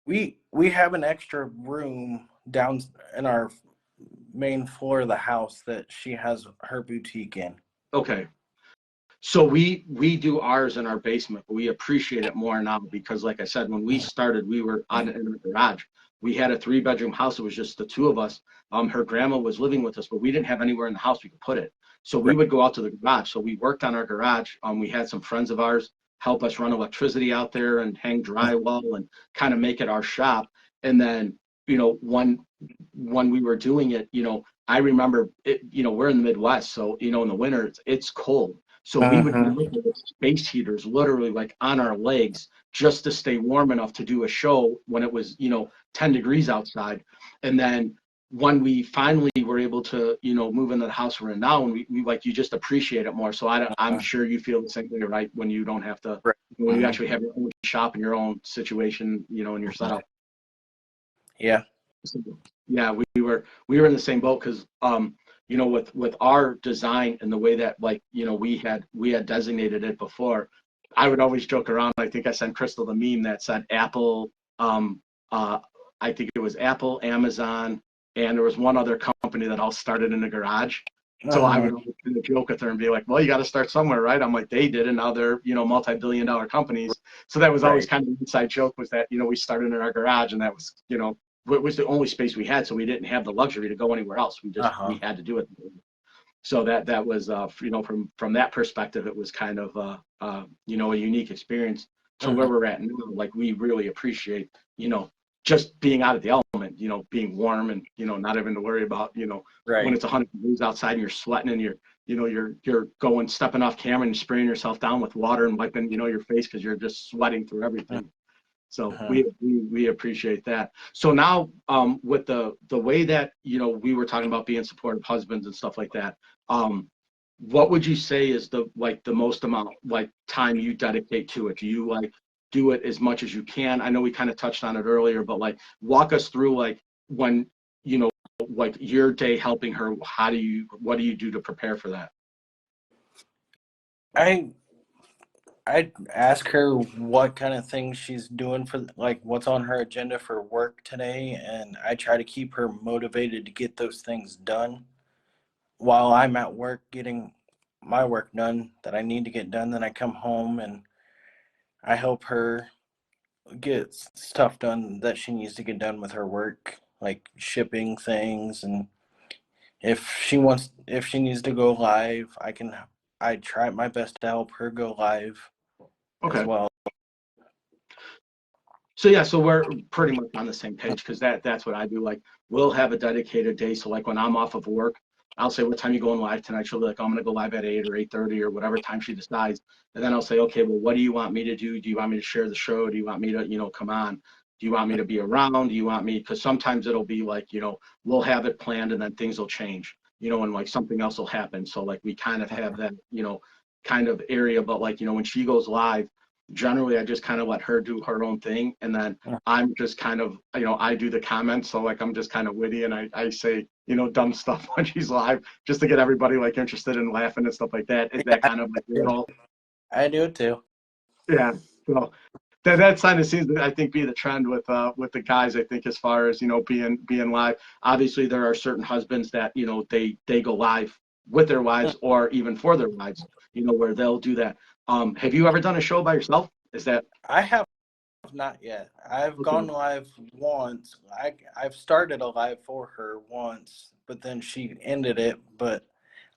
Speaker 2: We have an extra room down in our main floor of the house that she has her boutique in.
Speaker 1: Okay. So we do ours in our basement, but we appreciate it more now because, like I said, when we started, we were on in the garage. We had a 3-bedroom house. It was just the two of us. Her grandma was living with us, but we didn't have anywhere in the house we could put it. So we
Speaker 2: Right.
Speaker 1: would go out to the garage. So we worked on our garage. We had some friends of ours help us run electricity out there and hang drywall and kind of make it our shop. And then, when we were doing it, I remember it, we're in the Midwest, so in the winter it's cold. So we would be
Speaker 2: Uh-huh.
Speaker 1: looking at space heaters literally like on our legs just to stay warm enough to do a show when it was, 10 degrees outside. And then when we finally were able to, move into the house we're in now, and we like, you just appreciate it more. So I'm
Speaker 2: Uh-huh.
Speaker 1: sure you feel the same way, right? When you don't have to,
Speaker 2: Right.
Speaker 1: when you
Speaker 2: Uh-huh.
Speaker 1: actually have your own shop and your own situation, in your
Speaker 2: Uh-huh.
Speaker 1: setup.
Speaker 2: Yeah.
Speaker 1: So, yeah, we were in the same boat because, with our design and the way that, like, we had designated it before. I would always joke around. I think I sent Crystal the meme that said Apple. Um, uh, I think it was Apple, Amazon, and there was one other company that all started in the garage. So I
Speaker 2: Uh-huh.
Speaker 1: would always kind of joke with her and be like, "Well, you got to start somewhere, right?" I'm like, "They did, and now they're, multi-billion-dollar companies." So that was always
Speaker 2: Right.
Speaker 1: kind of an inside joke, was that, we started in our garage, and that was, it was the only space we had, so we didn't have the luxury to go anywhere else. We
Speaker 2: Uh-huh.
Speaker 1: had to do it. So that was, from that perspective, it was kind of, a unique experience to where
Speaker 2: Uh-huh.
Speaker 1: we're at now. Like, we really appreciate, just being out of the element, being warm and, not having to worry about, when
Speaker 2: Right.
Speaker 1: it's 100 degrees outside and you're sweating and you're going, stepping off camera and spraying yourself down with water and wiping, your face because you're just sweating through everything. So
Speaker 2: Uh-huh.
Speaker 1: we appreciate that. So now, with the way that, we were talking about being supportive husbands and stuff like that, what would you say is the most amount like time you dedicate to it? Do you like do it as much as you can? I know we kind of touched on it earlier, but like walk us through like when, you know, like your day helping her, what do you do to prepare for that?
Speaker 2: I I'd ask her what kind of things she's doing for like what's on her agenda for work today, and I try to keep her motivated to get those things done while I'm at work getting my work done that I need to get done. Then I come home and I help her get stuff done that she needs to get done with her work, like shipping things. And if she needs to go live, I try my best to help her go live as
Speaker 1: Okay.
Speaker 2: well.
Speaker 1: So yeah, so we're pretty much on the same page because that's what I do. Like we'll have a dedicated day. So like when I'm off of work, I'll say, what time you going live tonight? She'll be like, oh, I'm gonna go live at 8 or 8:30 or whatever time she decides. And then I'll say, okay, well, what do you want me to do? Do you want me to share the show? Do you want me to, come on? Do you want me to be around? Do you want me? Because sometimes it'll be like, we'll have it planned and then things will change, and like something else will happen. So like we kind of have that, kind of area. But like, when she goes live, generally I just kind of let her do her own thing. And then I'm just kind of, I do the comments. So like I'm just kind of witty and I say, dumb stuff when she's live just to get everybody like interested in laughing and stuff like that. Is that kind of like your role?
Speaker 2: I do it too.
Speaker 1: Yeah. So that kind of seems to, I think, be the trend with the guys. I think as far as being live. Obviously, there are certain husbands that they go live with their wives or even for their wives. Where they'll do that. Have you ever done a show by yourself? Is that
Speaker 2: I have not yet. I've
Speaker 1: okay?
Speaker 2: gone live once. I've started a live for her once, but then she ended it. But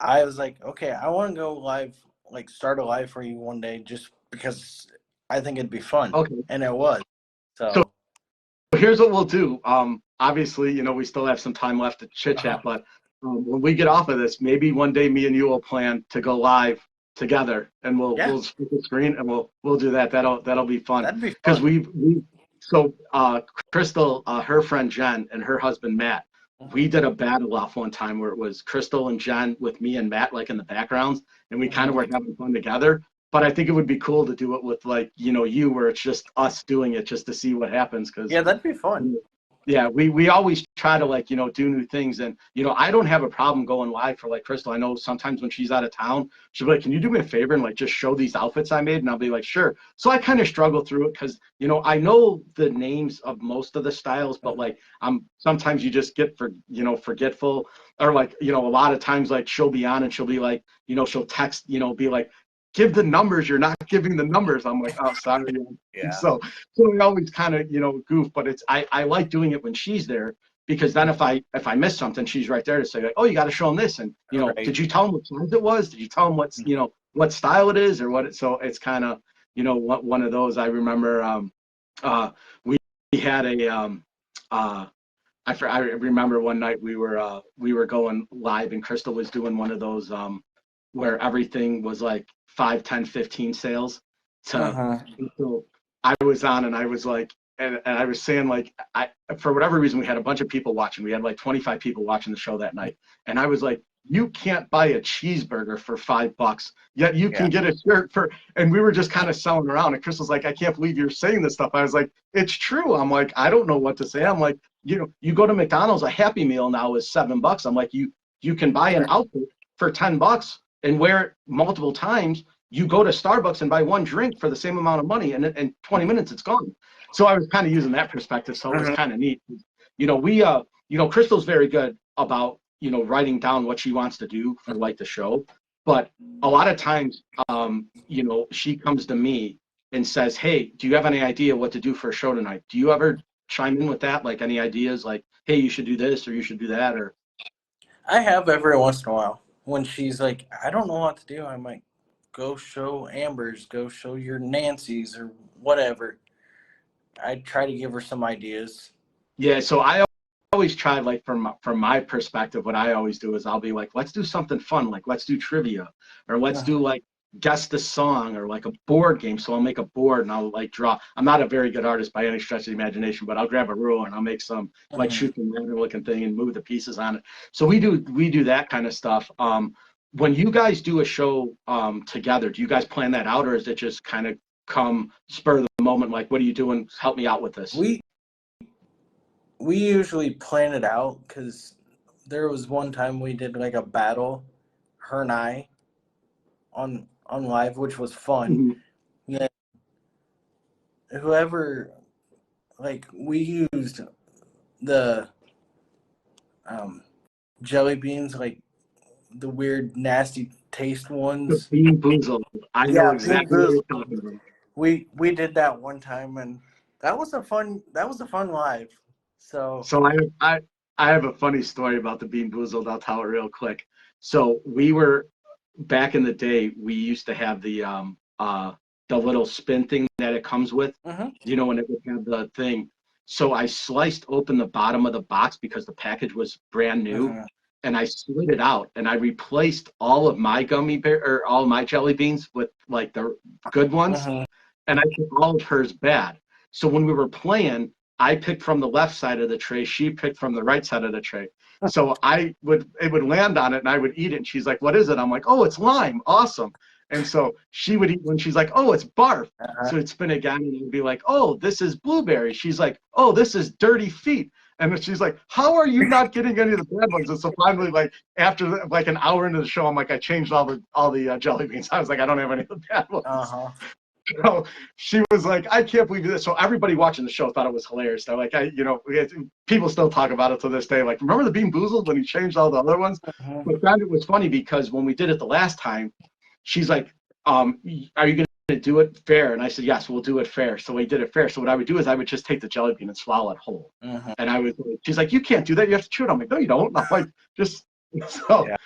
Speaker 2: I was like, okay, I want to go live, like start a live for you one day, just because I think it'd be fun,
Speaker 1: Okay.
Speaker 2: and it was.
Speaker 1: So
Speaker 2: So
Speaker 1: here's what we'll do. Obviously, we still have some time left to chit
Speaker 2: uh
Speaker 1: chat, but when we get off of this, maybe one day me and you will plan to go live together, and we'll
Speaker 2: yeah,
Speaker 1: we'll split the screen and we'll do that. That'll be fun
Speaker 2: that'd be
Speaker 1: because
Speaker 2: fun.
Speaker 1: we so Crystal, her friend Jen, and her husband Matt. We did a battle off one time where it was Crystal and Jen with me and Matt like in the backgrounds, and we kind of
Speaker 2: Mm-hmm.
Speaker 1: were having fun together. But I think it would be cool to do it with like you, where it's just us doing it just to see what happens. Because
Speaker 2: Yeah, that'd be fun.
Speaker 1: yeah, we always try to like do new things, and I don't have a problem going live for like Crystal. I know sometimes when she's out of town, she'll be like, "Can you do me a favor and like just show these outfits I made?" And I'll be like, "Sure." So I kind of struggle through it because I know the names of most of the styles, but like I'm sometimes you just get forgetful, or like a lot of times like she'll be on and she'll be like she'll text be like, give the numbers, you're not giving the numbers. I'm like, oh, sorry.
Speaker 2: Yeah.
Speaker 1: So we always kind of goof, but I like doing it when she's there because then if I miss something, she's right there to say like, oh, you got to show them this, and
Speaker 2: Right.
Speaker 1: did you tell them what size it was? Did you tell them what's what style it is or what it? So it's kind of one of those. I remember uh we had a uh I remember one night we were going live and Crystal was doing one of those where everything was like 5, 10, 15 sales to
Speaker 2: Uh-huh.
Speaker 1: so I was on and I was like and I was saying like I for whatever reason we had a bunch of people watching. We had like 25 people watching the show that night. And I was like, you can't buy a cheeseburger for $5, yet you
Speaker 2: Yeah.
Speaker 1: can get a shirt for and we were just kind of selling around. And Crystal's like, I can't believe you're saying this stuff. I was like, it's true. I'm like, I don't know what to say. I'm like, you go to McDonald's, a Happy Meal now is $7. I'm like, you can buy an
Speaker 2: Right.
Speaker 1: outfit for $10 and wear it multiple times. You go to Starbucks and buy one drink for the same amount of money, and in 20 minutes it's gone. So I was kind of using that perspective. So it was
Speaker 2: Mhm.
Speaker 1: kind of neat. We Crystal's very good about writing down what she wants to do for like the show, but a lot of times she comes to me and says, hey, do you have any idea what to do for a show tonight? Do you ever chime in with that? Like any ideas like, hey, you should do this or you should do that or
Speaker 2: I have every once in a while when she's like, I don't know what to do. I might go show Amber's, go show your Nancy's or whatever. I try to give her some ideas.
Speaker 1: Yeah, so I always try, like, from my perspective, what I always do is I'll be like, let's do something fun, like let's do trivia, or let's do
Speaker 2: Uh-huh.
Speaker 1: like guess the song, or like a board game. So I'll make a board and I'll like draw. I'm not a very good artist by any stretch of the imagination, but I'll grab a ruler and I'll make some like
Speaker 2: Uh-huh.
Speaker 1: shoot the ladder looking thing and move the pieces on it. So we do that kind of stuff. When you guys do a show together, do you guys plan that out, or is it just kind of come spur of the moment? Like, what are you doing? Help me out with this.
Speaker 2: We we usually plan it out because there was one time we did like a battle, her and I, on live, which was fun.
Speaker 1: Mhm.
Speaker 2: Yeah, whoever, like, we used the um jelly beans, like the weird nasty taste
Speaker 1: The
Speaker 2: ones.
Speaker 1: Bean Boozled. I know
Speaker 2: Yeah, Bean
Speaker 1: exactly what
Speaker 2: Boozled.
Speaker 1: you're talking about.
Speaker 2: We did that one time, and that was a fun live. So.
Speaker 1: So I have a funny story about the Bean Boozled. I'll tell it real quick. So we were back in the day. We used to have the little spin thing that it comes with.
Speaker 2: Mm-hmm.
Speaker 1: You know, when it would have the thing. So I sliced open the bottom of the box because the package was brand new,
Speaker 2: Mm-hmm.
Speaker 1: and I slid it out, and I replaced all of my gummy bear or all of my jelly beans with like the good ones,
Speaker 2: Mm-hmm.
Speaker 1: and I took all of hers bad. So when we were playing, I picked from the left side of the tray, she picked from the right side of the tray. So it would land on it and I would eat it. And she's like, "What is it?" I'm like, "Oh, it's lime. Awesome." And so she would eat when she's like, "Oh, it's barf."
Speaker 2: Uh-huh.
Speaker 1: So it'd spin again and it'd be like, "Oh, this is blueberry." She's like, "Oh, this is dirty feet." And then she's like, "How are you not getting any of the bad ones?" And so finally, like after like an hour into the show, I'm like, I changed all the jelly beans. I was like, I don't have any of the bad ones.
Speaker 2: Uh-huh.
Speaker 1: So she was like, I can't believe this. So everybody watching the show thought it was hilarious. They're like, people still talk about it to this day. Like, remember the Bean Boozled when he changed all the other ones?
Speaker 2: Mm-hmm.
Speaker 1: But found it was funny because when we did it the last time, she's like, are you going to do it fair? And I said, yes, we'll do it fair. So we did it fair. So what I would do is I would just take the jelly bean and swallow it whole.
Speaker 2: Mm-hmm.
Speaker 1: And she's like, you can't do that. You have to chew it. I'm like, no, you don't. And I'm like, just so
Speaker 2: Yeah.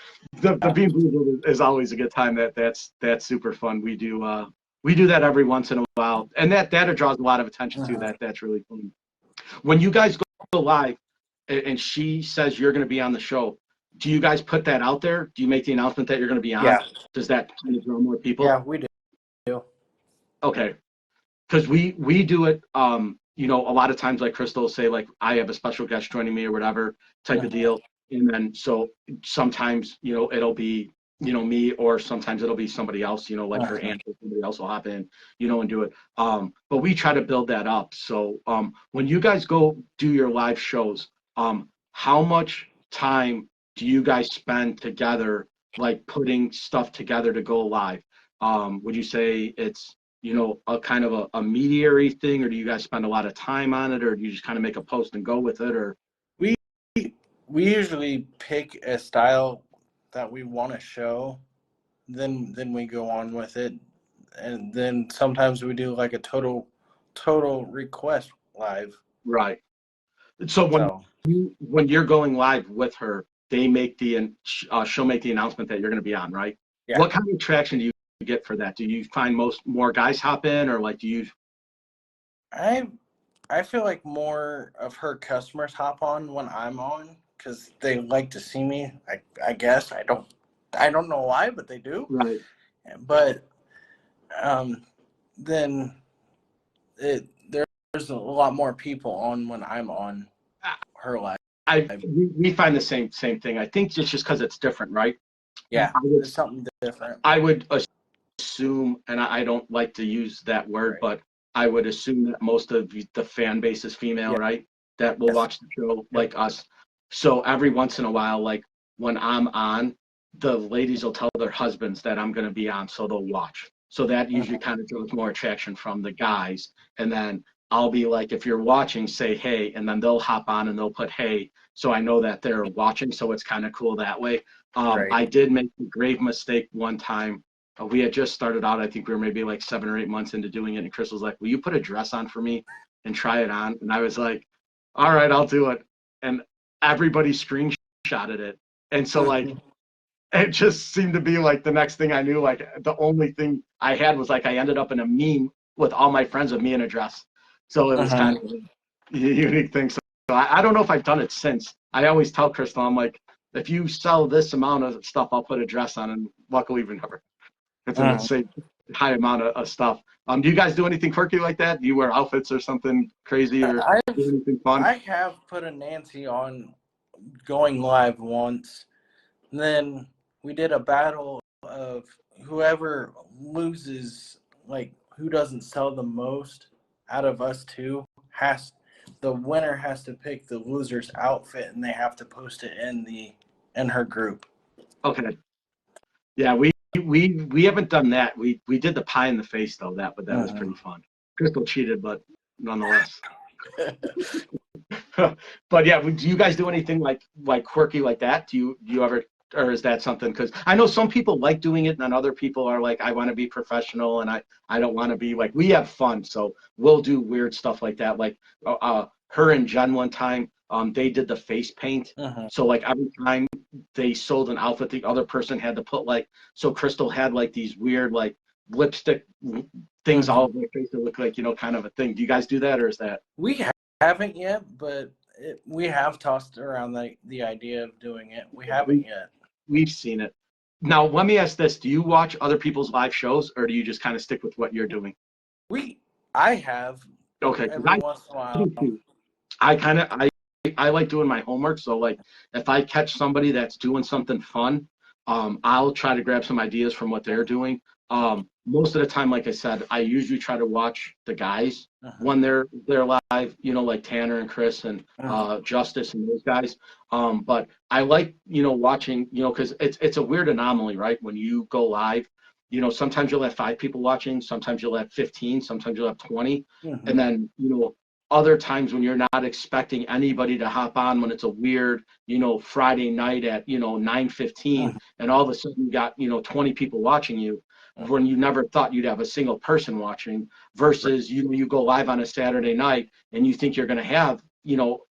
Speaker 1: the Bean Boozled is always a good time. That's super fun. We do that every once in a while, and that draws a lot of attention too.
Speaker 2: Mm-hmm.
Speaker 1: That's really fun. When you guys go live, and she says you're going to be on the show, do you guys put that out there? Do you make the announcement that you're going to be on?
Speaker 2: Yeah.
Speaker 1: Does that kind of draw more people?
Speaker 2: Yeah, we do.
Speaker 1: Okay, because we do it. A lot of times, like Crystal will say, like I have a special guest joining me or whatever type of
Speaker 2: Mm-hmm.
Speaker 1: deal, and then so sometimes it'll be me, or sometimes it'll be somebody else, like her
Speaker 2: Uh-huh.
Speaker 1: aunt or somebody else will hop in, and do it. But we try to build that up. So when you guys go do your live shows, how much time do you guys spend together, like putting stuff together to go live? Would you say it's a kind of a mediary thing, or do you guys spend a lot of time on it, or do you just kind of make a post and go with it, or?
Speaker 2: We we usually pick a style that we want to show, then we go on with it, and then sometimes we do like a total request live.
Speaker 1: Right. So
Speaker 2: So
Speaker 1: when you're going live with her, she'll make the announcement that you're going to be on, right?
Speaker 2: yeah,
Speaker 1: What kind of traction do you get for that? Do you find more guys hop in, or like do you?
Speaker 2: I I feel like more of her customers hop on when I'm on because they like to see me. I guess I don't know why, but they do.
Speaker 1: Right.
Speaker 2: But um, then there's a lot more people on when I'm on her live.
Speaker 1: We find the same thing. I think it's just because it's different, right?
Speaker 2: Yeah,
Speaker 1: I would
Speaker 2: it's something different.
Speaker 1: I would assume, and I don't like to use that word,
Speaker 2: Right.
Speaker 1: but I would assume that most of the fan base is female,
Speaker 2: Yeah.
Speaker 1: right? That will
Speaker 2: Yes.
Speaker 1: watch the show
Speaker 2: Yep.
Speaker 1: like us. So every once in a while, like when I'm on, the ladies will tell their husbands that I'm going to be on, so they'll watch. So that usually
Speaker 2: Mhm.
Speaker 1: kind of draws more attraction from the guys. And then I'll be like, if you're watching, say hey, and then they'll hop on and they'll put hey, so I know that they're watching. So it's kind of cool that way.
Speaker 2: Right.
Speaker 1: I did make a grave mistake one time. We had just started out. I think we were maybe like 7 or 8 months into doing it. And Chris was like, will you put a dress on for me and try it on? And I was like, all right, I'll do it. And everybody screenshotted it. And so like,
Speaker 2: Mhm.
Speaker 1: it just seemed to be like the next thing I knew, like the only thing I had was like, I ended up in a meme with all my friends with me in a dress. So it was kind
Speaker 2: Mhm.
Speaker 1: of a unique thing. So I don't know if I've done it since. I always tell Crystal, I'm like, if you sell this amount of stuff, I'll put a dress on. And luckily, we never. It's an insane high amount of stuff. Do you guys do anything quirky like that? Do you wear outfits or something crazy or do anything fun?
Speaker 2: I have put a Nancy on going live once. And then we did a battle of whoever loses, like who doesn't sell the most out of us two the winner has to pick the loser's outfit and they have to post it in her group.
Speaker 1: Okay. Yeah, we haven't done that. We did the pie in the face though. That was pretty fun. Crystal cheated, but nonetheless. But yeah, do you guys do anything like quirky like that? Do you ever, or is that something? Because I know some people like doing it, and then other people are like, I want to be professional, and I don't want to be like. We have fun, so we'll do weird stuff like that. Like her and Jen one time, they did the face paint. So like every time they sold an outfit, the other person had to put like. So Crystal had like these weird like lipstick things all over their face that look like kind of a thing. Do you guys do that, or is that?
Speaker 2: We haven't yet, but we have tossed around the idea of doing it. We haven't yet.
Speaker 1: We've seen it. Now, let me ask this. Do you watch other people's live shows, or do you just kind of stick with what you're doing?
Speaker 2: I have.
Speaker 1: Okay.
Speaker 2: Every once in a while.
Speaker 1: I like doing my homework. So, like, if I catch somebody that's doing something fun, I'll try to grab some ideas from what they're doing. Most of the time, like I said, I usually try to watch the guys when they're live, like Tanner and Chris and Justice and those guys. But I like, watching, because it's a weird anomaly, right? When you go live, sometimes you'll have 5 people watching, sometimes you'll have 15, sometimes you'll have 20. And then, other times when you're not expecting anybody to hop on, when it's a weird, Friday night at, 9:15, and all of a sudden you got, 20 people watching you, when you never thought you'd have a single person watching, versus you go live on a Saturday night and you think you're going to have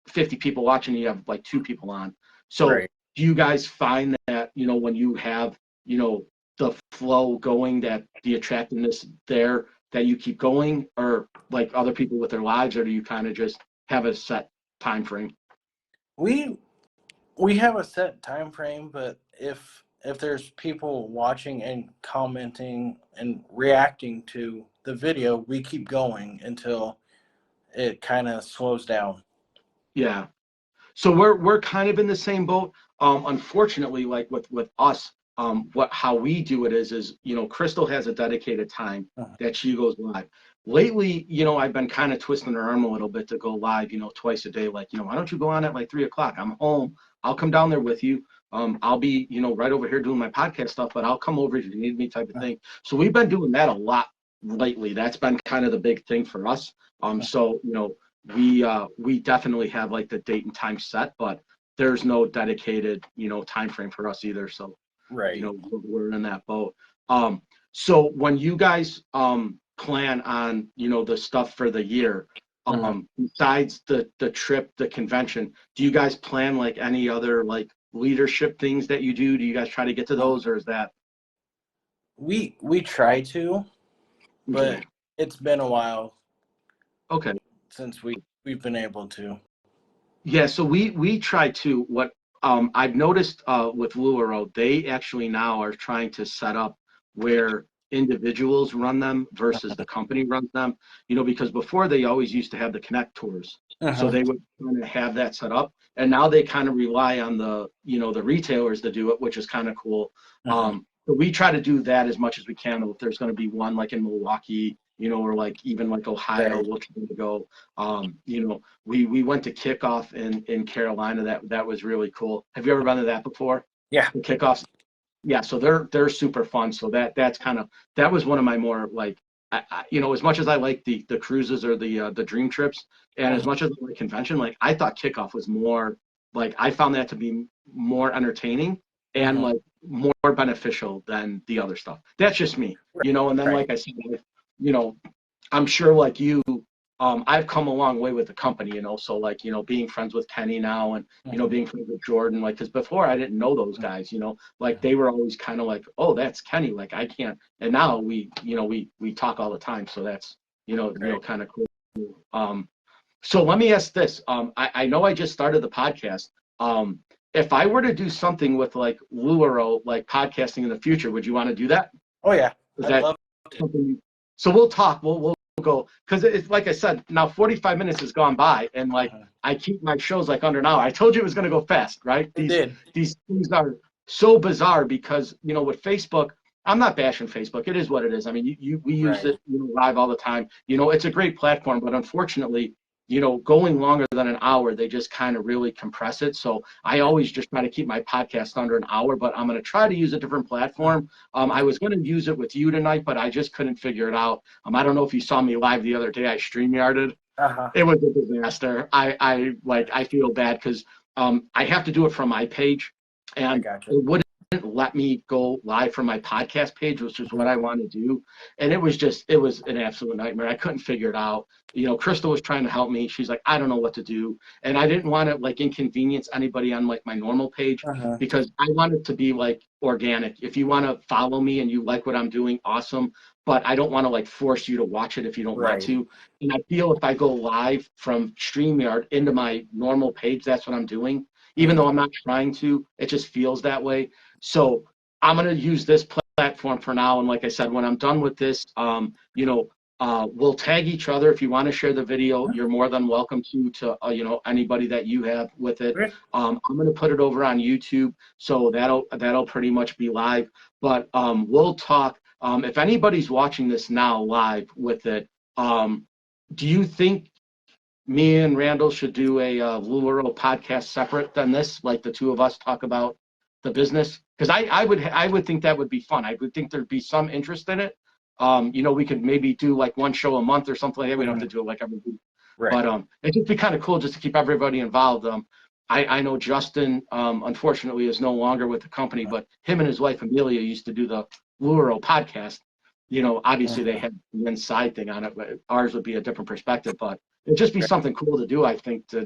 Speaker 1: 50 people watching, and you have like 2 people on. So do you guys find that when you have the flow going, that the attractiveness there, that you keep going, or like other people with their lives, or do you kind of just have a set time frame?
Speaker 2: We have a set time frame, but if there's people watching and commenting and reacting to the video, we keep going until it kind of slows down.
Speaker 1: Yeah. So we're kind of in the same boat. Unfortunately, like with us, how we do it is Crystal has a dedicated time that she goes live. Lately, I've been kind of twisting her arm a little bit to go live, twice a day. Like, why don't you go on at like 3:00? I'm home. I'll come down there with you. I'll be, right over here doing my podcast stuff, but I'll come over if you need me, type of thing. So we've been doing that a lot lately. That's been kind of the big thing for us. So, we definitely have like the date and time set, but there's no dedicated, time frame for us either. So, we're in that boat. So when you guys plan on, the stuff for the year, besides the trip, the convention, do you guys plan like any other like leadership things that you do? Do you guys try to get to those, or is that?
Speaker 2: We try to, but it's been a while.
Speaker 1: Okay.
Speaker 2: Since we've been able to.
Speaker 1: Yeah, so we try to. What I've noticed with Luaro, they actually now are trying to set up where individuals run them versus the company runs them. Because before they always used to have the Connect tours, so they would kind of have that set up, and now they kind of rely on the the retailers to do it, which is kind of cool. But we try to do that as much as we can. If there's going to be one like in Milwaukee, or like even like Ohio, we'll try to go. We went to kickoff in Carolina. That was really cool. Have you ever been to that before?
Speaker 2: Yeah.
Speaker 1: The kickoffs. Yeah, so they're super fun. So that was one of my more like, as much as I like the cruises or the dream trips, and as much as I like convention, like I thought kickoff was more like, I found that to be more entertaining and like more beneficial than the other stuff. That's just me, and then like I said, I'm sure like you, I've come a long way with the company, so like, being friends with Kenny now, and, being friends with Jordan, like, because before I didn't know those guys, like they were always kind of like, oh, that's Kenny, like I can't, and now we talk all the time. So that's, kind of cool. So let me ask this. I know I just started the podcast. If I were to do something with like Luaro, like podcasting in the future, would you want to do that?
Speaker 2: Oh yeah,
Speaker 1: Is
Speaker 2: I'd
Speaker 1: that
Speaker 2: love to.
Speaker 1: something? So we'll talk. We'll go because it's like I said. Now 45 minutes has gone by, and like I keep my shows like under an hour. I told you it was going to go fast, right?
Speaker 2: It did.
Speaker 1: These things are so bizarre because with Facebook. I'm not bashing Facebook. It is what it is. I mean, we use
Speaker 2: Right.
Speaker 1: it live all the time. It's a great platform, but unfortunately, going longer than an hour, they just kind of really compress it. So I always just try to keep my podcast under an hour, but I'm going to try to use a different platform. I was going to use it with you tonight, but I just couldn't figure it out. I don't know if you saw me live the other day. I StreamYarded.
Speaker 2: Uh-huh.
Speaker 1: It was a disaster. I feel bad because I have to do it from my page,
Speaker 2: I
Speaker 1: and
Speaker 2: gotcha.
Speaker 1: it wouldn't let me go live from my podcast page, which is what I want to do. And it was an absolute nightmare. I couldn't figure it out. Crystal was trying to help me. She's like, I don't know what to do. And I didn't want to like inconvenience anybody on like my normal page
Speaker 2: Uh-huh.
Speaker 1: because I want it to be like organic. If you want to follow me and you like what I'm doing, awesome. But I don't want to like force you to watch it if you don't want
Speaker 2: Right.
Speaker 1: to. And I feel if I go live from StreamYard into my normal page, that's what I'm doing. Even though I'm not trying to, it just feels that way. So I'm going to use this platform for now. And like I said, when I'm done with this, we'll tag each other. If you want to share the video, you're more than welcome to anybody that you have with it.
Speaker 2: Okay.
Speaker 1: I'm going to put it over on YouTube. So that'll pretty much be live. But we'll talk. If anybody's watching this now live with it, do you think me and Randall should do a Luro podcast separate than this, like the two of us talk about the business? Because I would think that would be fun. I would think there'd be some interest in it. We could maybe do like one show a month or something like that. We don't have to do it like every week.
Speaker 2: Right.
Speaker 1: But it'd just be kind of cool just to keep everybody involved. I know Justin, unfortunately, is no longer with the company, but him and his wife Amelia used to do the Luro podcast. Obviously they had the inside thing on it, but ours would be a different perspective. But it'd just be something cool to do, I think, to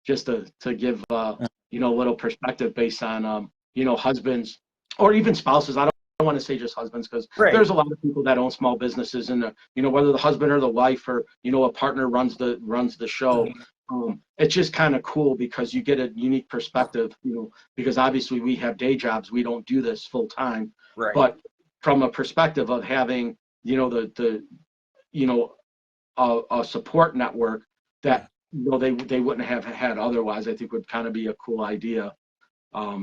Speaker 1: just to give a little perspective based on husbands or even spouses. I don't want to say just husbands because
Speaker 2: Right.
Speaker 1: there's a lot of people that own small businesses, and whether the husband or the wife or a partner runs the show. It's just kind of cool because you get a unique perspective. Because obviously we have day jobs, we don't do this full time,
Speaker 2: Right.
Speaker 1: but from a perspective of having the a support network that they wouldn't have had otherwise, I think would kind of be a cool idea. For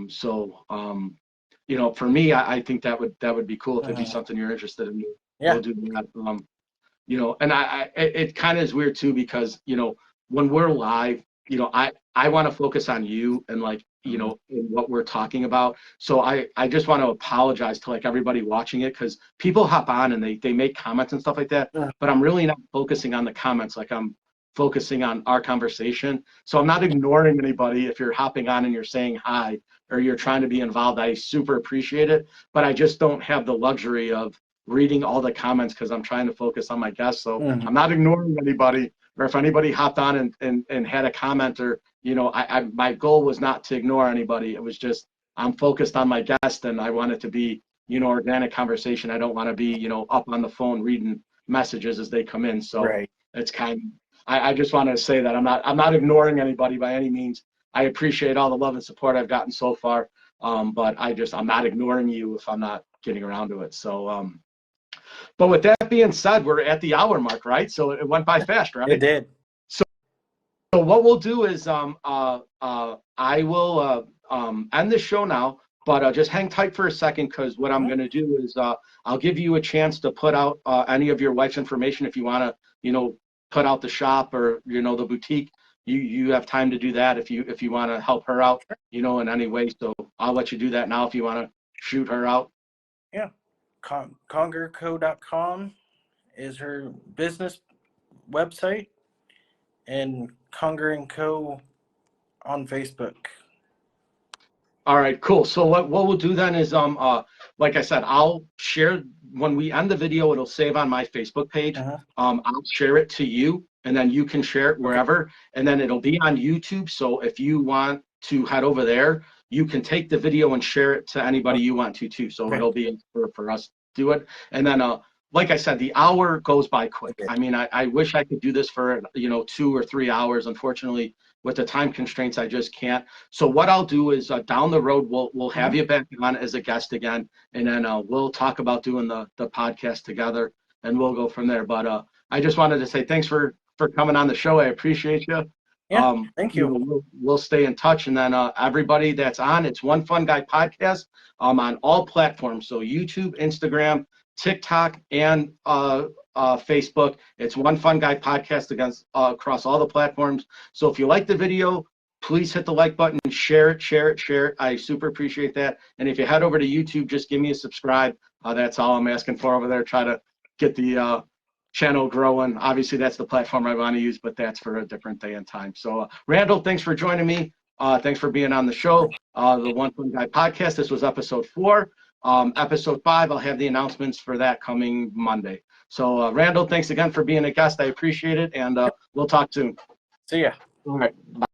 Speaker 1: me, I think that would be cool if it'd be something you're interested in.
Speaker 2: Yeah.
Speaker 1: We'll do that. And it kind of is weird too because when we're live, I want to focus on you and like in what we're talking about. So I just want to apologize to like everybody watching it because people hop on and they make comments and stuff like that, but I'm really not focusing on the comments. Like I'm focusing on our conversation. So I'm not ignoring anybody if you're hopping on and you're saying hi or you're trying to be involved. I super appreciate it, but I just don't have the luxury of reading all the comments because I'm trying to focus on my guests. So I'm not ignoring anybody, or if anybody hopped on and had a comment or, my goal was not to ignore anybody. It was just, I'm focused on my guest and I want it to be, organic conversation. I don't want to be, up on the phone reading messages as they come in. So it's kind of, I just want to say that I'm not ignoring anybody by any means. I appreciate all the love and support I've gotten so far. But I'm not ignoring you if I'm not getting around to it. So, but with that being said, we're at the hour mark, right? So it went by fast, right?
Speaker 2: It did.
Speaker 1: So what we'll do is I will end the show now, but just hang tight for a second because what I'm going to do is I'll give you a chance to put out any of your wife's information if you want to, put out the shop or the boutique. You have time to do that if you want to help her out, in any way. So I'll let you do that now if you want to shoot her out.
Speaker 2: Yeah. Congerco.com is her business website, and Conger & Co. on Facebook.
Speaker 1: All right, cool. So what we'll do then is like I said, I'll share when we end the video, it'll save on my Facebook page. I'll share it to you and then you can share it wherever, and then it'll be on YouTube. So if you want to head over there, you can take the video and share it to anybody you want to too. So it'll be for us to do it. And then like I said, the hour goes by quick.
Speaker 2: Okay.
Speaker 1: I mean, I wish I could do this for, 2 or 3 hours. Unfortunately, with the time constraints, I just can't. So what I'll do is down the road, we'll have
Speaker 2: Mhm.
Speaker 1: you back on as a guest again, and then we'll talk about doing the podcast together, and we'll go from there. But I just wanted to say thanks for coming on the show. I appreciate you.
Speaker 2: Yeah, thank you.
Speaker 1: We'll stay in touch, and then everybody that's on, it's One Fun Guy Podcast on all platforms. So YouTube, Instagram, TikTok, and Facebook. It's One Fun Guy Podcast across all the platforms. So if you like the video, please hit the like button, share it, share it, share it. I super appreciate that. And if you head over to YouTube, just give me a subscribe. That's all I'm asking for over there. Try to get the channel growing. Obviously, that's the platform I want to use, but that's for a different day and time. So, Randall, thanks for joining me. Thanks for being on the show, the One Fun Guy Podcast. This was episode 4. Episode 5, I'll have the announcements for that coming Monday. So, Randall, thanks again for being a guest. I appreciate it, and we'll talk soon.
Speaker 2: See ya.
Speaker 1: All right. Bye.